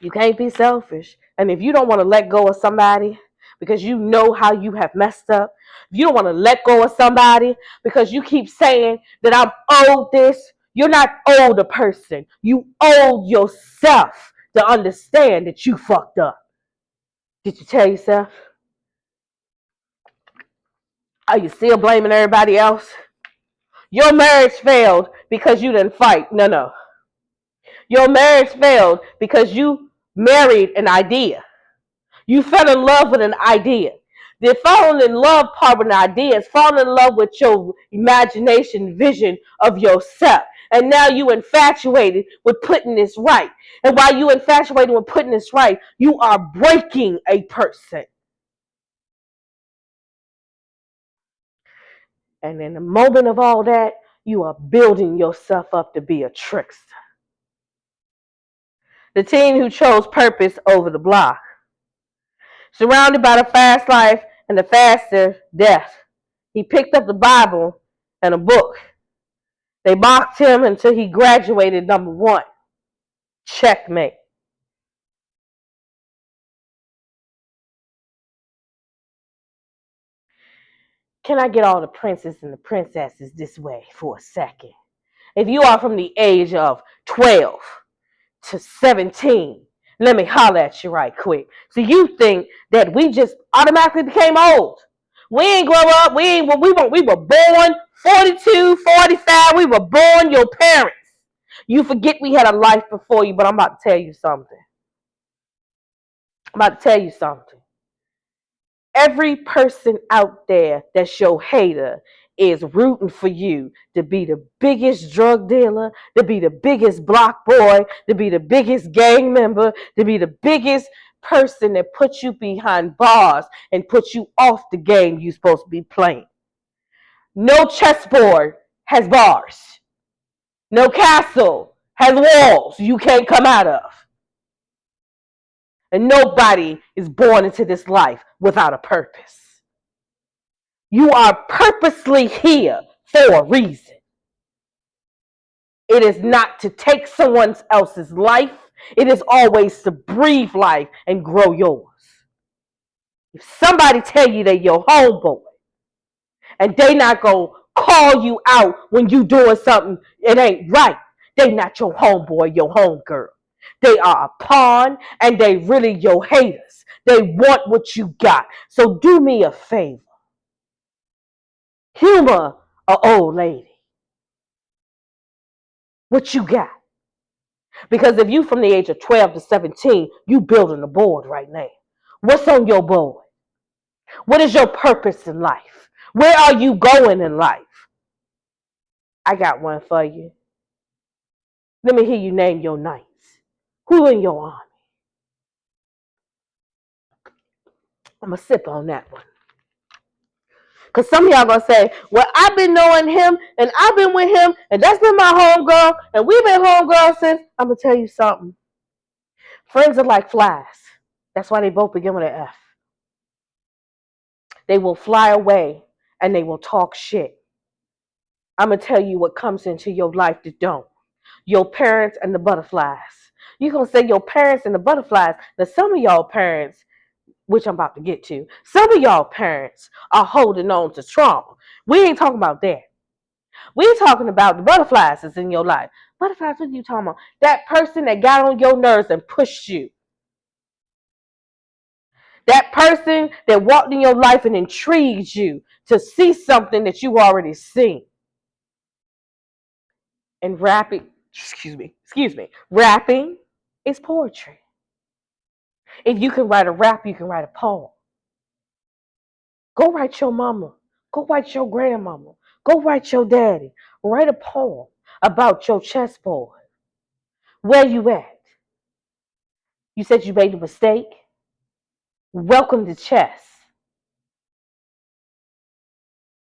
You can't be selfish. And if you don't want to let go of somebody because you know how you have messed up, if you don't want to let go of somebody because you keep saying that I'm owed this, you're not owed a person. You owe yourself to understand that you fucked up. Did you tell yourself? Are you still blaming everybody else? Your marriage failed because you didn't fight. No. Your marriage failed because you married an idea. You fell in love with an idea. The falling in love part with an idea is falling in love with your imagination, vision of yourself. And now you infatuated with putting this right. And while you infatuated with putting this right, you are breaking a person. And in the moment of all that, you are building yourself up to be a trickster. The teen who chose purpose over the block. Surrounded by the fast life and the faster death, he picked up the Bible and a book. They mocked him until he graduated number 1. Checkmate. Can I get all the princes and the princesses this way for a second? If you are from the age of 12 to 17, let me holler at you right quick. So you think that we just automatically became old. We ain't grow up. We were born 42, 45. We were born your parents. You forget we had a life before you, but I'm about to tell you something. Every person out there that's your hater is rooting for you to be the biggest drug dealer, to be the biggest block boy, to be the biggest gang member, to be the biggest person that puts you behind bars and puts you off the game you're supposed to be playing. No chessboard has bars. No castle has walls you can't come out of. And nobody is born into this life without a purpose. You are purposely here for a reason. It is not to take someone else's life. It is always to breathe life and grow yours. If somebody tell you they're your homeboy and they not going to call you out when you doing something it ain't right, they not your homeboy, your homegirl. They are a pawn and they really your haters. They want what you got. So do me a favor. Humor an old lady. What you got? Because if you from the age of 12 to 17, you building a board right now. What's on your board? What is your purpose in life? Where are you going in life? I got one for you. Let me hear you name your knights. Who in your army? I'm going to sip on that one. Because some of y'all going to say, well, I've been knowing him, and I've been with him, and that's been my homegirl, and we've been homegirls since. I'm going to tell you something. Friends are like flies. That's why they both begin with an F. They will fly away, and they will talk shit. I'm going to tell you what comes into your life that don't. Your parents and the butterflies. You're going to say your parents and the butterflies. Now, some of y'all parents, which I'm about to get to, some of y'all parents are holding on to trauma. We ain't talking about that. We're talking about the butterflies that's in your life. Butterflies, what are you talking about? That person that got on your nerves and pushed you. That person that walked in your life and intrigued you to see something that you already seen. And rapping, rapping is poetry. If you can write a rap, you can write a poem. Go write your mama. Go write your grandmama. Go write your daddy. Write a poem about your chessboard. Where you at? You said you made a mistake? Welcome to chess.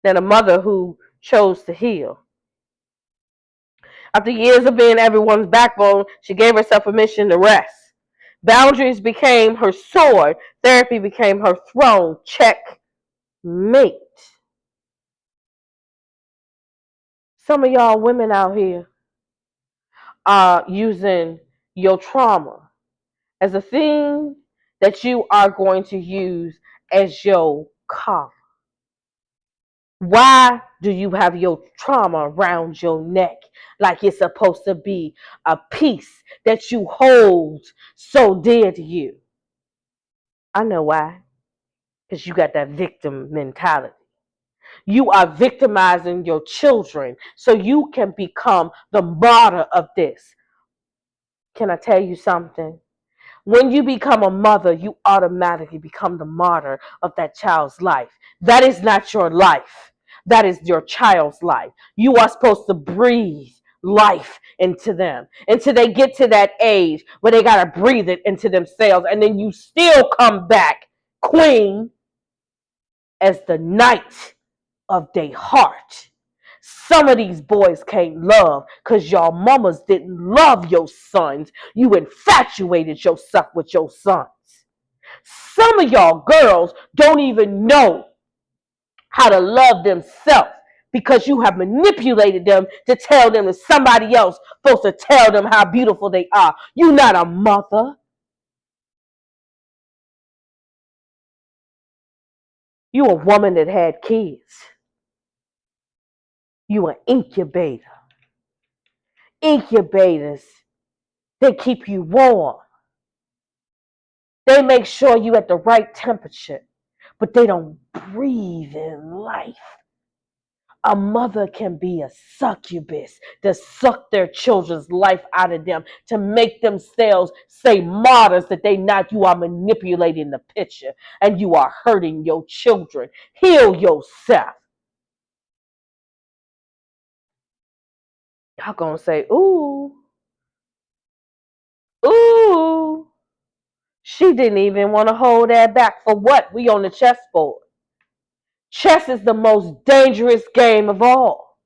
Then a mother who chose to heal. After years of being everyone's backbone, she gave herself permission to rest. Boundaries became her sword. Therapy became her throne. Checkmate. Some of y'all women out here are using your trauma as a thing that you are going to use as your karma. Why do you have your trauma around your neck like it's supposed to be a piece that you hold so dear to you? I know why. Because you got that victim mentality. You are victimizing your children so you can become the martyr of this. Can I tell you something? When you become a mother, you automatically become the martyr of that child's life. That is not your life. That is your child's life. You are supposed to breathe life into them until they get to that age where they got to breathe it into themselves. And then you still come back, queen, as the knight of their heart. Some of these boys can't love because y'all mamas didn't love your sons. You infatuated yourself with your sons. Some of y'all girls don't even know how to love themselves because you have manipulated them to tell them that somebody else supposed to tell them how beautiful they are. You're not a mother. You a woman that had kids. You an incubator. Incubators, they keep you warm. They make sure you at the right temperature, but they don't breathe in life. A mother can be a succubus to suck their children's life out of them, to make themselves say martyrs that they not. You are manipulating the picture and you are hurting your children. Heal yourself. Y'all gonna say, ooh, ooh. She didn't even want to hold that back. For what? We on the chessboard. Chess is the most dangerous game of all.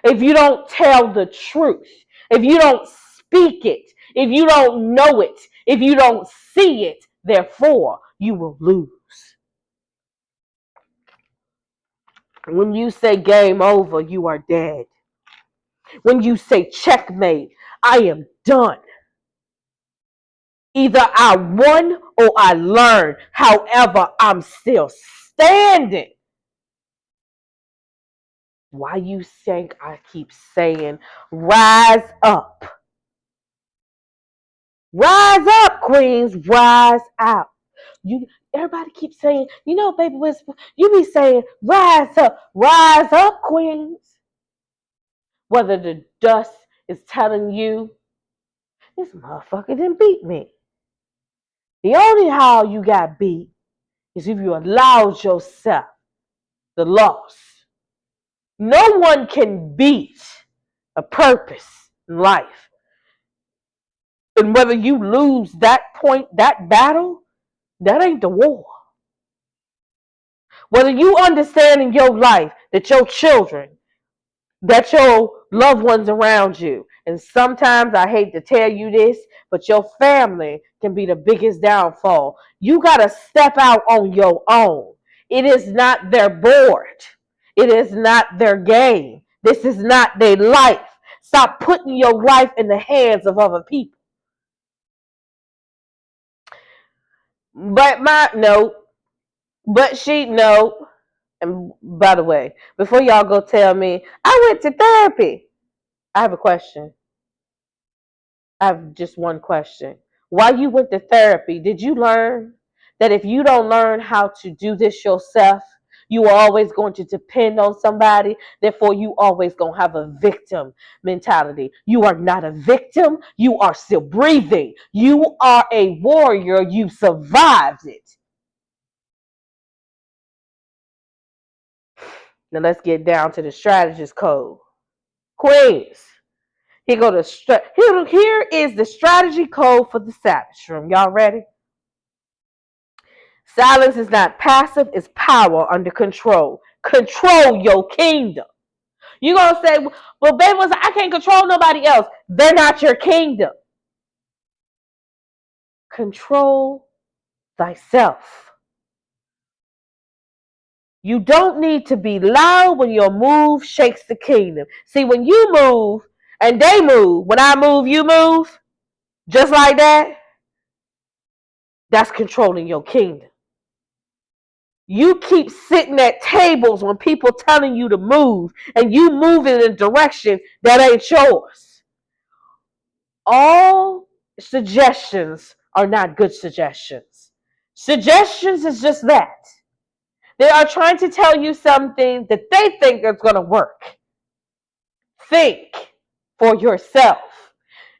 If you don't tell the truth, if you don't speak it, if you don't know it, if you don't see it, therefore you will lose. When you say game over, you are dead. When you say checkmate, I am done. Either I won or I learned. However, I'm still standing. Why you think I keep saying rise up? Rise up, queens, rise up. Everybody keeps saying, baby whisper, you be saying rise up, queens. Whether the dust is telling you this motherfucker didn't beat me. The only how you got beat is if you allowed yourself the loss. No one can beat a purpose in life. And whether you lose that point, that battle, that ain't the war. Whether you understand in your life that your children, that your loved ones around you, and sometimes I hate to tell you this, but your family can be the biggest downfall. You got to step out on your own. It is not their board. It is not their game. This is not their life. Stop putting your life in the hands of other people. No. And by the way, before y'all go tell me, I went to therapy. I have a question. I have just one question. While you went to therapy, did you learn that if you don't learn how to do this yourself, you are always going to depend on somebody? Therefore, you always going to have a victim mentality. You are not a victim. You are still breathing. You are a warrior. You survived it. Now let's get down to the strategist code. Queens. Here is the strategy code for the Savage Room. Y'all ready? Silence is not passive, it's power under control. Control your kingdom. You're going to say, well, baby, I can't control nobody else. They're not your kingdom. Control thyself. You don't need to be loud when your move shakes the kingdom. See, when you move and they move, when I move, you move, just like that, that's controlling your kingdom. You keep sitting at tables when people telling you to move and you move in a direction that ain't yours. All suggestions are not good suggestions. Suggestions is just that. They are trying to tell you something that they think is going to work. Think for yourself.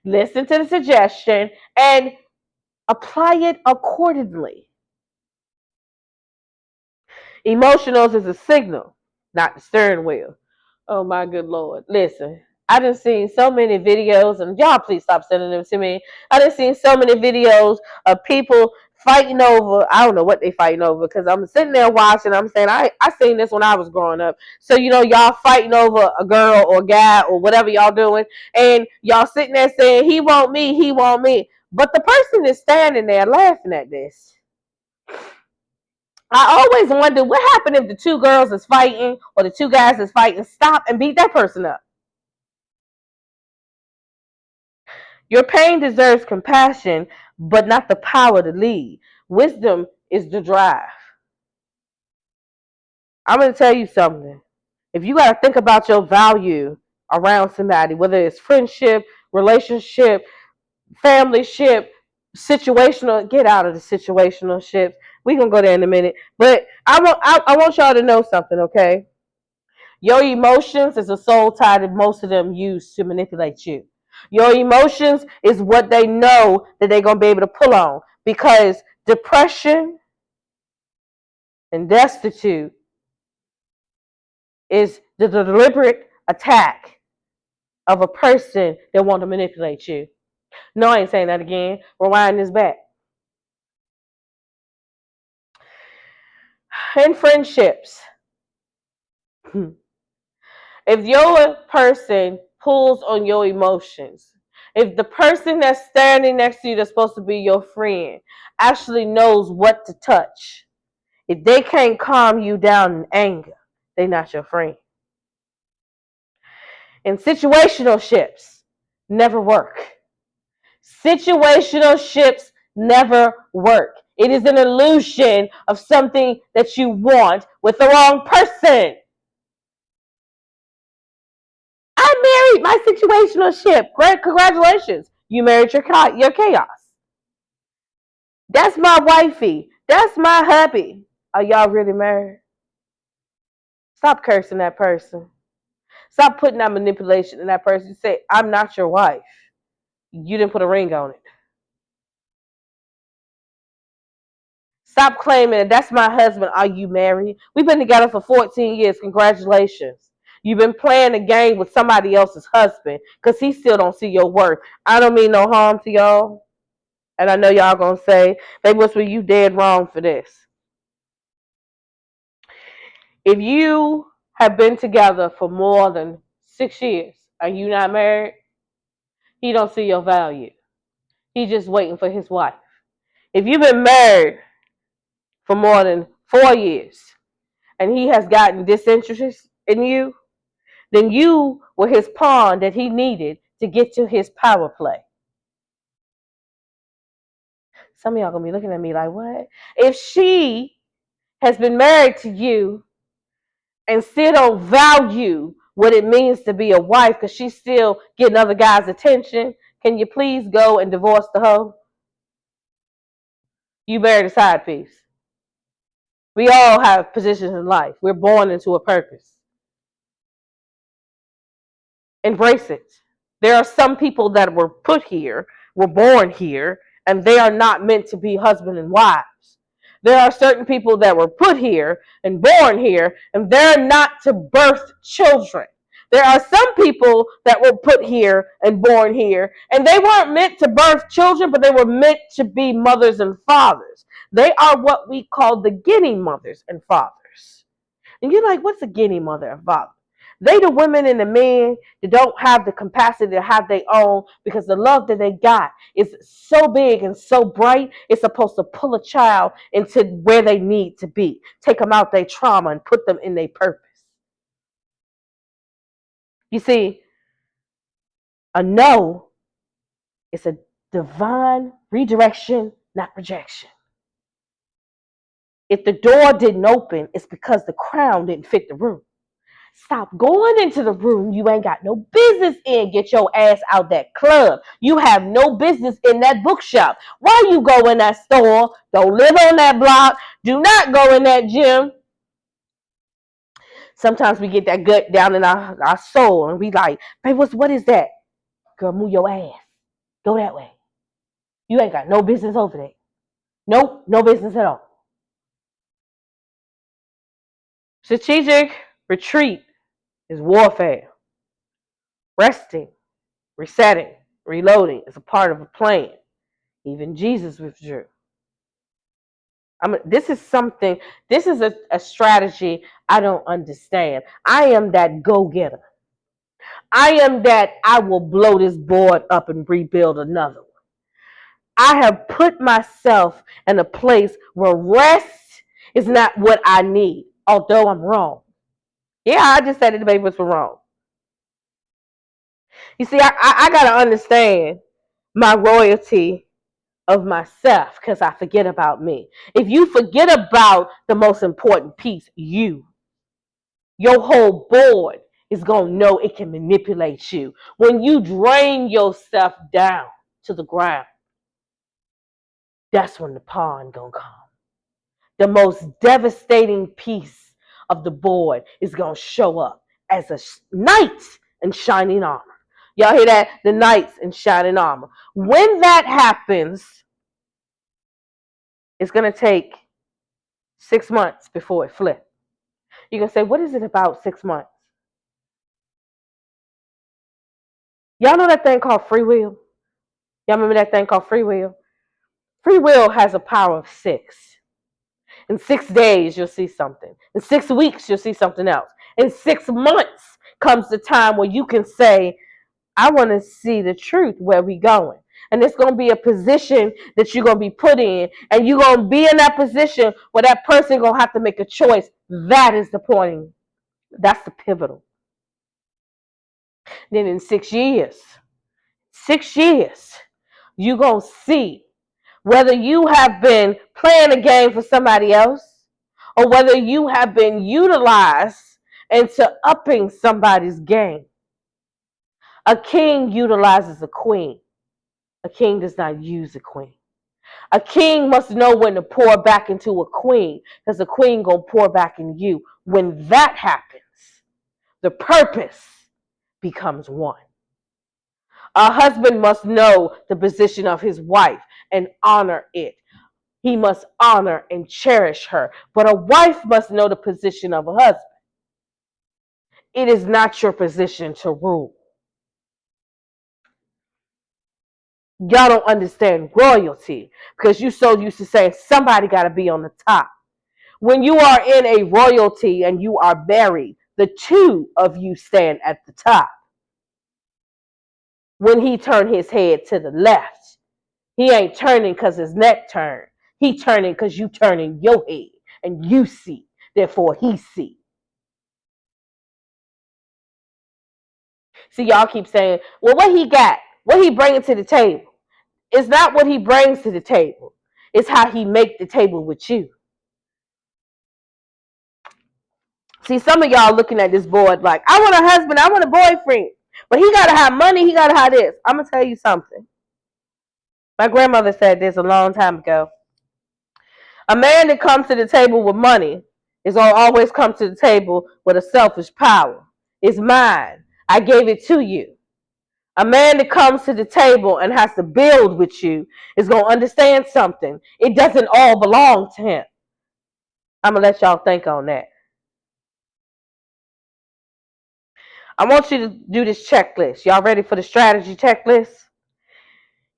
Listen to the suggestion and apply it accordingly. Emotionals is a signal, not the steering wheel. Oh my good Lord. Listen, I done seen so many videos, and y'all please stop sending them to me. I done seen so many videos of people fighting over, I don't know what they fighting over, because I'm sitting there watching, I'm saying, I seen this when I was growing up. So, y'all fighting over a girl or a guy or whatever y'all doing, and y'all sitting there saying, he want me, he want me. But the person is standing there laughing at this. I always wonder what happened if the two girls is fighting or the two guys is fighting, stop and beat that person up. Your pain deserves compassion, but not the power to lead. Wisdom is the drive. I'm going to tell you something. If you got to think about your value around somebody, whether it's friendship, relationship, family ship, situational, get out of the situational ships. We're going to go there in a minute. But I want y'all to know something, okay? Your emotions is a soul tie that most of them use to manipulate you. Your emotions is what they know that they're going to be able to pull on, because depression and destitute is the deliberate attack of a person that want to manipulate you. No, I ain't saying that again. Rewind this back. In friendships, if your person pulls on your emotions, if the person that's standing next to you that's supposed to be your friend actually knows what to touch, if they can't calm you down in anger, they're not your friend. And situational ships never work. Situational ships never work. It is an illusion of something that you want with the wrong person. I married my situational ship. Great, congratulations. You married your chaos. That's my wifey. That's my hubby. Are y'all really married? Stop cursing that person. Stop putting that manipulation in that person. Say, I'm not your wife. You didn't put a ring on it. Stop claiming that's my husband. Are you married? We've been together for 14 years. Congratulations. You've been playing a game with somebody else's husband because he still don't see your worth. I don't mean no harm to y'all. And I know y'all going to say, they must be you dead wrong for this. If you have been together for more than 6 years and you not married, he don't see your value. He's just waiting for his wife. If you've been married for more than 4 years and he has gotten disinterested in you, then you were his pawn that he needed to get to his power play. Some of y'all going to be looking at me like, what? If she has been married to you and still don't value what it means to be a wife because she's still getting other guys' attention, Can you please go and divorce the hoe? You married a side piece. We all have positions in life. We're born into a purpose. Embrace it. There are some people that were put here, were born here, and they are not meant to be husband and wives. There are certain people that were put here and born here, and they're not to birth children. There are some people that were put here and born here, and they weren't meant to birth children, but they were meant to be mothers and fathers. They are what we call the guinea mothers and fathers. And you're like, what's a guinea mother and father? They the women and the men that don't have the capacity to have their own because the love that they got is so big and so bright, it's supposed to pull a child into where they need to be. Take them out their trauma and put them in their purpose. You see, a no is a divine redirection, not rejection. If the door didn't open, it's because the crown didn't fit the room. Stop going into the room you ain't got no business in. Get your ass out that club. You have no business in that bookshop. Why you go in that store? Don't live on that block. Do not go in that gym. Sometimes we get that gut down in our soul and we like, babe, what is that? Girl, move your ass. Go that way. You ain't got no business over there. Nope, no business at all. Strategic retreat is warfare. Resting, resetting, reloading is a part of a plan. Even Jesus withdrew. This is a strategy I don't understand. I am that go-getter. I am that I will blow this board up and rebuild another one. I have put myself in a place where rest is not what I need, although I'm wrong. Yeah, I just said the papers were wrong. You see, I got to understand my royalty of myself because I forget about me. If you forget about the most important piece, your whole board is going to know it can manipulate you. When you drain yourself down to the ground, that's when the pawn going to come. The most devastating piece of the board is going to show up as a knight in shining armor. Y'all hear that? The knights in shining armor. When that happens, it's going to take 6 months before it flips. You're going to say, what is it about 6 months? Y'all know that thing called free will? Y'all remember that thing called free will? Free will has a power of 6. In 6 days, you'll see something. In 6 weeks, you'll see something else. In 6 months comes the time where you can say, I want to see the truth, where we going. And it's going to be a position that you're going to be put in. And you're going to be in that position where that person going to have to make a choice. That is the point. That's the pivotal. Then in 6 years, you're going to see whether you have been playing a game for somebody else or whether you have been utilized into upping somebody's game. A king utilizes a queen. A king does not use a queen. A king must know when to pour back into a queen because the queen going to pour back in you. When that happens, the purpose becomes one. A husband must know the position of his wife and honor it. He must honor and cherish her. But a wife must know the position of a husband. It is not your position to rule. Y'all don't understand royalty because you so used to saying somebody got to be on the top. When you are in a royalty and you are married, the two of you stand at the top. When he turned his head to the left, he ain't turning because his neck turned. He turning because you turning your head and you see. Therefore, he see. See, y'all keep saying, well, what he got? What he bringing to the table? It's not what he brings to the table. It's how he make the table with you. See, some of y'all looking at this board like, I want a husband, I want a boyfriend. But he gotta have money, he gotta have this. I'm gonna tell you something. My grandmother said this a long time ago. A man that comes to the table with money is gonna always come to the table with a selfish power. It's mine. I gave it to you. A man that comes to the table and has to build with you is going to understand something. It doesn't all belong to him. I'm going to let y'all think on that. I want you to do this checklist. Y'all ready for the strategy checklist?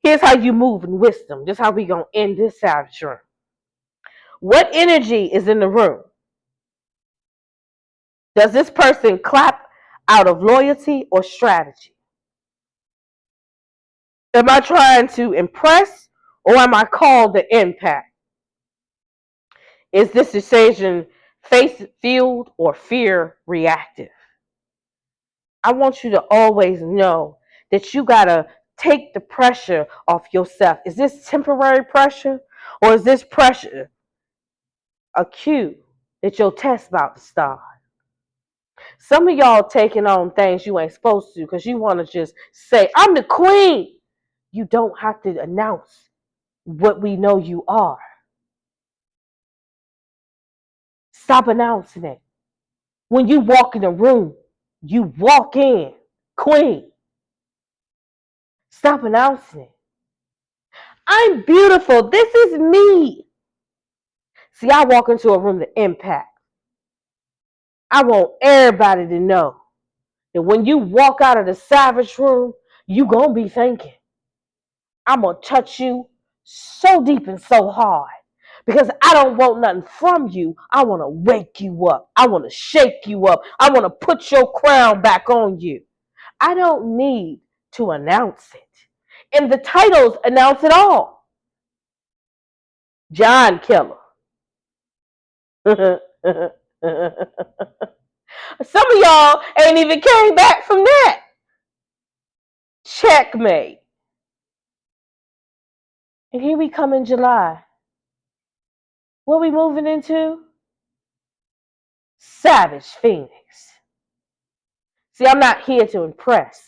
Here's how you move in wisdom. This is how we going to end this savage room. What energy is in the room? Does this person clap out of loyalty or strategy? Am I trying to impress or am I called to impact? Is this decision faith-fueled or fear-reactive? I want you to always know that you got to take the pressure off yourself. Is this temporary pressure or is this pressure a cue that your test about to start? Some of y'all taking on things you ain't supposed to because you want to just say, I'm the queen. You don't have to announce what we know you are. Stop announcing it. When you walk in the room, you walk in, queen. Stop announcing it. I'm beautiful. This is me. See, I walk into a room to impact. I want everybody to know that when you walk out of the savage room, you going to be thinking, I'm going to touch you so deep and so hard because I don't want nothing from you. I want to wake you up. I want to shake you up. I want to put your crown back on you. I don't need to announce it. And the titles announce it all. John Killer. Some of y'all ain't even came back from that. Checkmate. And here we come in July. What we moving into? Savage Phoenix. See, I'm not here to impress.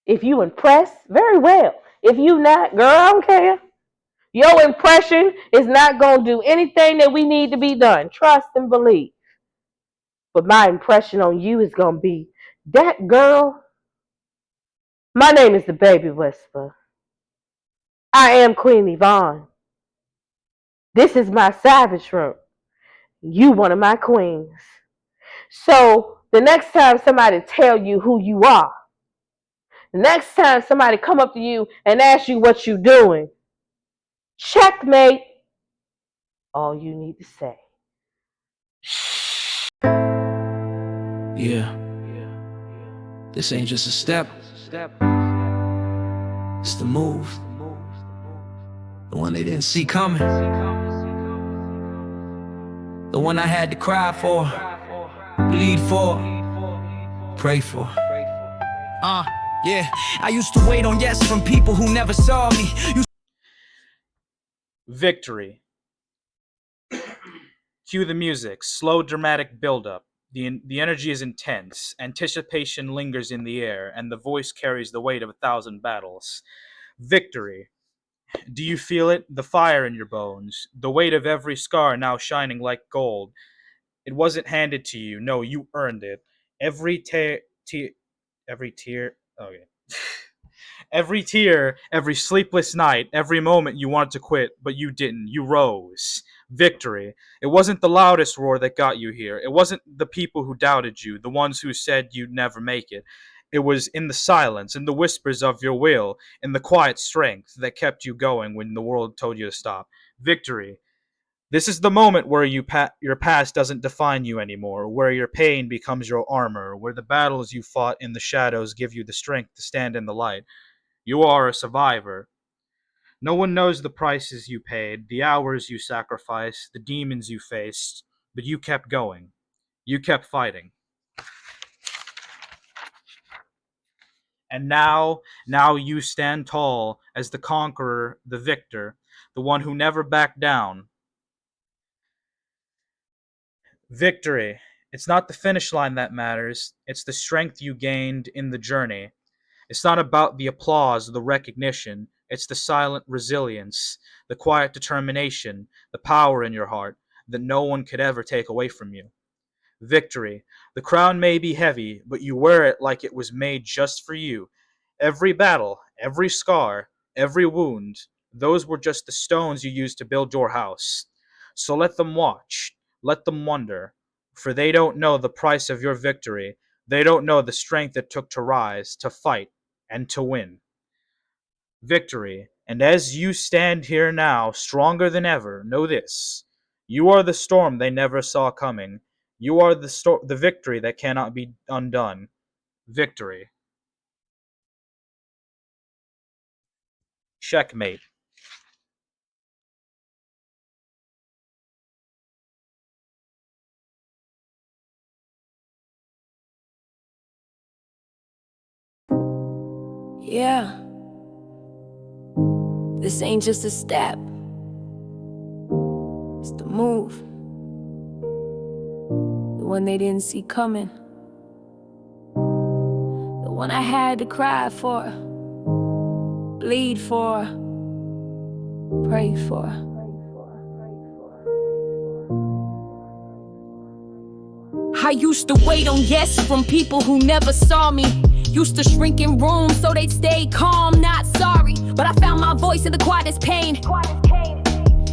If you impress, very well. If you not, girl, I don't care. Your impression is not going to do anything that we need to be done. Trust and believe. But my impression on you is going to be, that girl, my name is the Baby Whisperer. I am Queen Yvonne. This is my savage room. You one of my queens. So the next time somebody tell you who you are, the next time somebody come up to you and ask you what you doing, checkmate. All you need to say. Yeah. This ain't just a step. It's the move. The one they didn't see coming. The one I had to cry for, bleed for, pray for. Yeah. I used to wait on yes from people who never saw me. Victory. Cue the music. Slow, dramatic build-up. The energy is intense. Anticipation lingers in the air, and the voice carries the weight of 1,000 battles. Victory. Do you feel it? The fire in your bones. The weight of every scar now shining like gold. It wasn't handed to you. No, you earned it. Every tear. Okay. Every tear, every sleepless night, every moment you wanted to quit, but you didn't. You rose. Victory. It wasn't the loudest roar that got you here. It wasn't the people who doubted you, the ones who said you'd never make it. It was in the silence, in the whispers of your will, in the quiet strength that kept you going when the world told you to stop. Victory. This is the moment where your past doesn't define you anymore, where your pain becomes your armor, where the battles you fought in the shadows give you the strength to stand in the light. You are a survivor. No one knows the prices you paid, the hours you sacrificed, the demons you faced, but you kept going. You kept fighting. And now you stand tall as the conqueror, the victor, the one who never backed down. Victory. It's not the finish line that matters, it's the strength you gained in the journey. It's not about the applause or the recognition, it's the silent resilience, the quiet determination, the power in your heart that no one could ever take away from you. Victory. The crown may be heavy, but you wear it like it was made just for you. Every battle, every scar, every wound, those were just the stones you used to build your house. So let them watch, let them wonder, for they don't know the price of your victory. They don't know the strength it took to rise, to fight, and to win. Victory. And as you stand here now, stronger than ever, know this. You are the storm they never saw coming. You are the victory that cannot be undone. Victory. Checkmate. Yeah, this ain't just a step, it's the move. The one they didn't see coming. The one I had to cry for, bleed for, pray for. I used to wait on yes from people who never saw me. Used to shrink in rooms so they'd stay calm, not sorry. But I found my voice in the quietest pain.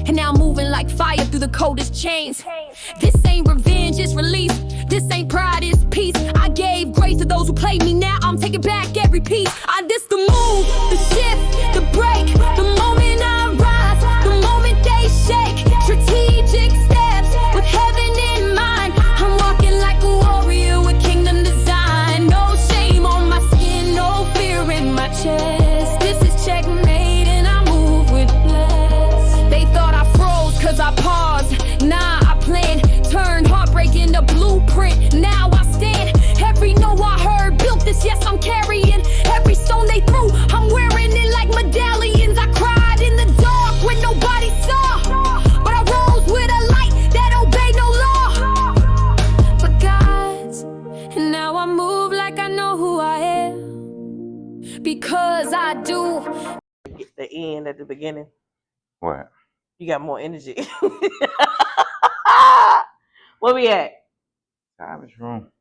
And now I'm moving like fire through the coldest chains. This ain't revenge, it's release. This ain't pride, it's peace. I gave grace to those who played me, now I'm taking back every piece. This the move, the shift, the break. The moment I rise, the moment they shake. Strategic steps with heaven in mind. I'm walking like a warrior with kingdom design. No shame on my skin, no fear in my chest. This is checkmate and I move with bless. They thought I froze cause I paused. Nah, I planned. Turned heartbreak into blueprint. Now I stand. Every no I heard built this, yes I'm carrying. Every stone they threw, I'm wearing it like medallions. I cried in the dark when nobody saw, but I rose with a light that obeyed no law. But God's, and now I move like I know who I am, because I do. Get the end at the beginning. What? You got more energy. Where we at? Savage room.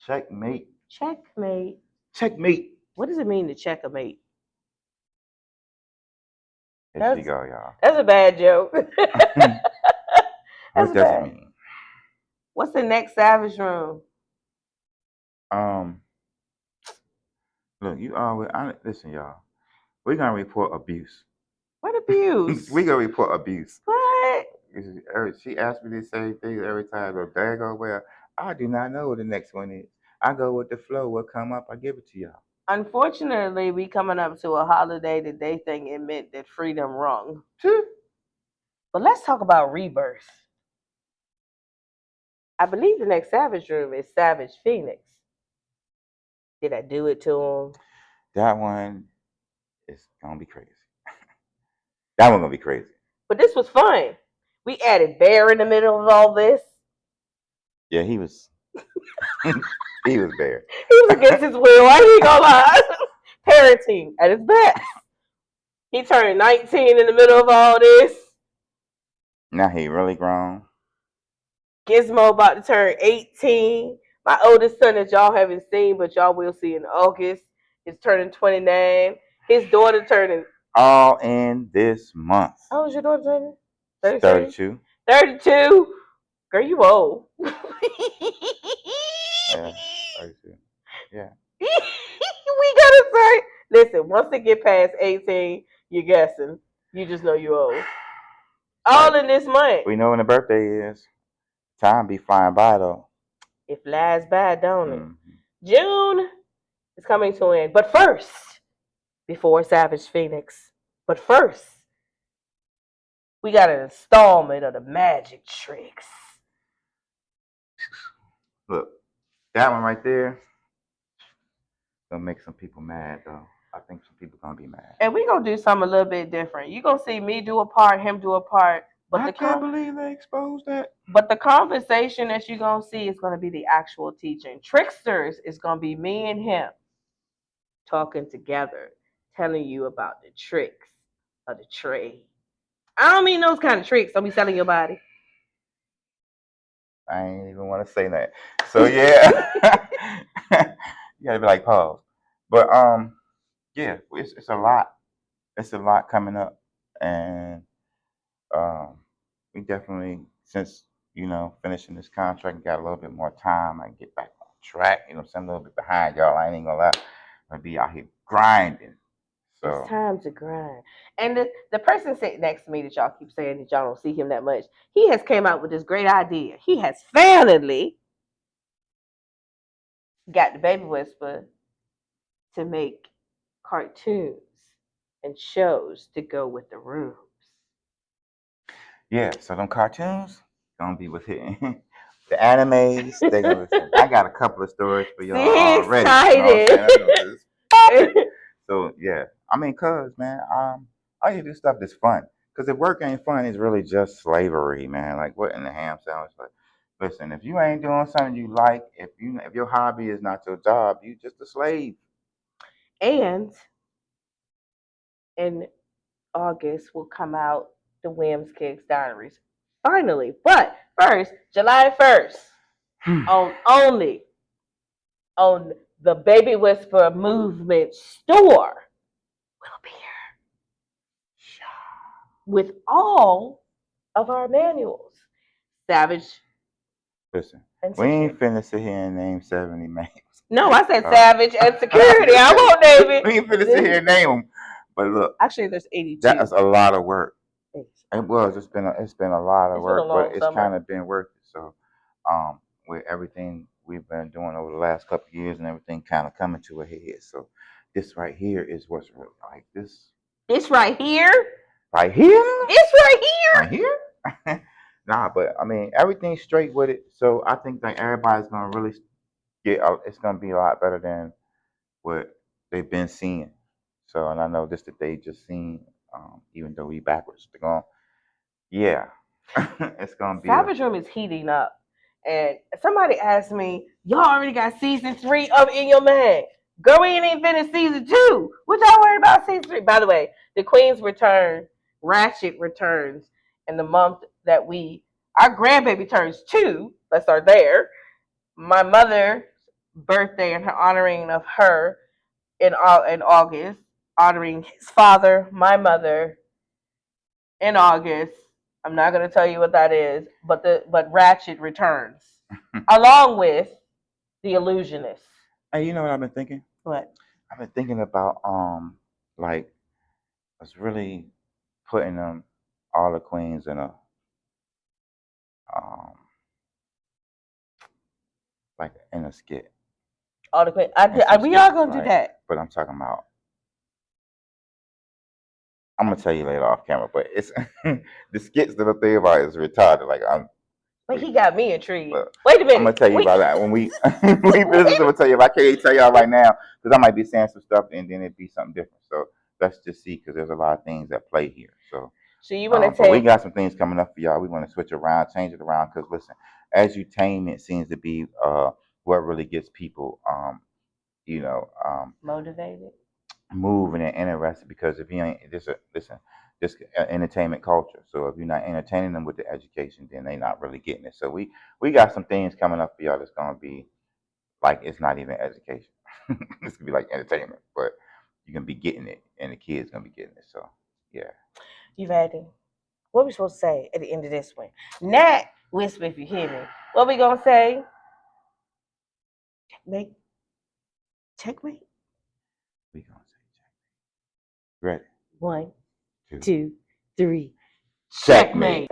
Checkmate. Checkmate. Checkmate. What does it mean to checkmate? Here she go, y'all. That's a bad joke. What That's does bad. it mean? What's the next Savage room? Look, you always listen, y'all. We're gonna report abuse. What abuse? We gonna report abuse. What? She asked me the same thing every time. Look, there you go. Well, I do not know what the next one is. I go with the flow. What come up, I give it to y'all. Unfortunately, we coming up to a holiday that they think it meant that freedom rung. But let's talk about rebirth. I believe the next Savage room is Savage Phoenix. Did I do it to him? That one is gonna be crazy. That one gonna be crazy. But this was fun. We added Bear in the middle of all this. Yeah, he was. He was there. He was against his will. I ain't gonna lie. Parenting at its best. He turned 19 in the middle of all this. Now he really grown. Gizmo about to turn 18. My oldest son that y'all haven't seen, but y'all will see in August, is turning 29. His daughter turning... All in this month. How old is your daughter turning? 32. 32? Girl, you old. Yeah, 32. Yeah. We gotta say, listen, once they get past 18, you're guessing. You just know you're old. All in this month. We know when the birthday is. Time be flying by though. It flies by, don't it? Mm-hmm. June is coming to an end. But first, before Savage Phoenix, but first, we got an installment of the magic tricks. Look, that one right there gonna make some people mad though. I think some people gonna be mad. And we're gonna do something a little bit different. You're gonna see me do a part, him do a part, But I can't believe they exposed that. But the conversation that you're going to see is going to be the actual teaching. Tricksters is going to be me and him talking together, telling you about the tricks of the trade. I don't mean those kind of tricks. Don't be selling your body. I ain't even want to say that. So yeah, you gotta be like pause. But yeah, it's a lot. It's a lot coming up, and we definitely, since finishing this contract and got a little bit more time, I can get back on track. I'm a little bit behind y'all. I ain't gonna lie. I'm gonna be out here grinding. So it's time to grind. And the person sitting next to me that y'all keep saying that y'all don't see him that much, he has came out with this great idea. He has finally got the Baby Whisper to make cartoons and shows to go with the rooms. yeah, so them cartoons gonna be within the animes. They gonna. I got a couple of stories for y'all already. Excited. So yeah, I mean, man, I used to do stuff that's fun. Cause if work ain't fun, it's really just slavery, man. Like what in the ham sandwich? Like, listen, if you ain't doing something you like, if your hobby is not your job, you just a slave. And in August will come out the Whims Kicks Diaries. Finally. But first, July 1st, only on the Baby Whisper Movement store will be here with all of our manuals. Savage. Listen, we ain't finna sit here and name 70 names. No, I said Savage and Security. I won't name it. We ain't finna sit here and name them. But look, actually, there's 82. That's a lot of work. It was. It's been a lot of work, but it's kind of been worth it. So, with everything we've been doing over the last couple of years and everything kind of coming to a head. So, this right here is what's really like this. This right here. Right here. This right here. Right here. Nah, but I mean everything's straight with it. So I think that everybody's gonna really get. It's gonna be a lot better than what they've been seeing. So, and I know this that they just seen, even though we backwards. They're going, yeah, it's gonna be. Savage Room is heating up, and somebody asked me, "Y'all already got season 3 up in your mind? Girl, we ain't even finished season 2. What y'all worried about season 3?" By the way, the Queen's return, Ratchet returns in the month that our grandbaby turns 2. Let's start there. My mother's birthday and her honoring of her in August. Honoring his father, my mother, in August. I'm not going to tell you what that is, but Ratchet returns along with the Illusionist. Hey, you know what I've been thinking? What? I've been thinking about like us really putting them all the queens in a like in a skit. All the queens. We are going to do that. But I'm talking about. I'm gonna tell you later off camera, but it's the skits that I'm thinking about is retarded. Like But he got me intrigued. Wait a minute. I'm gonna tell you about that when we I'm gonna tell you. I can't tell y'all right now because I might be saying some stuff and then it'd be something different. So let's just see because there's a lot of things at play here. So you want to take? We got some things coming up for y'all. We want to switch around, change it around because listen, edutainment seems to be what really gets people motivated. Moving and interested because if you ain't this entertainment culture. So if you're not entertaining them with the education, then they're not really getting it. So we got some things coming up for y'all that's gonna be like it's not even education. It's gonna be like entertainment, but you're gonna be getting it, and the kids gonna be getting it. So yeah. You ready? What are we supposed to say at the end of this one? Nat, whisper if you hear me. What we gonna say? Checkmate. Checkmate. We gonna say checkmate. Ready? 1, 2, 3. Checkmate.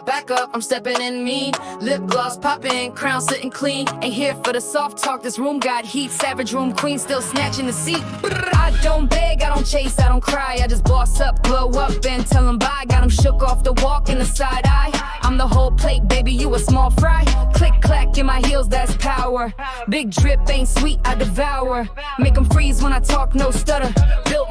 Back up, I'm stepping in me. Lip gloss popping, crown sitting clean. Ain't here for the soft talk, this room got heat. Savage room queen still snatching the seat. I don't beg, I don't chase, I don't cry. I just boss up, glow up, and tell them bye. Got them shook off the walk in the side eye. I'm the whole plate, baby, you a small fry. Click clack in my heels, that's power. Big drip ain't sweet, I devour. Make them freeze when I talk, no stutter. Built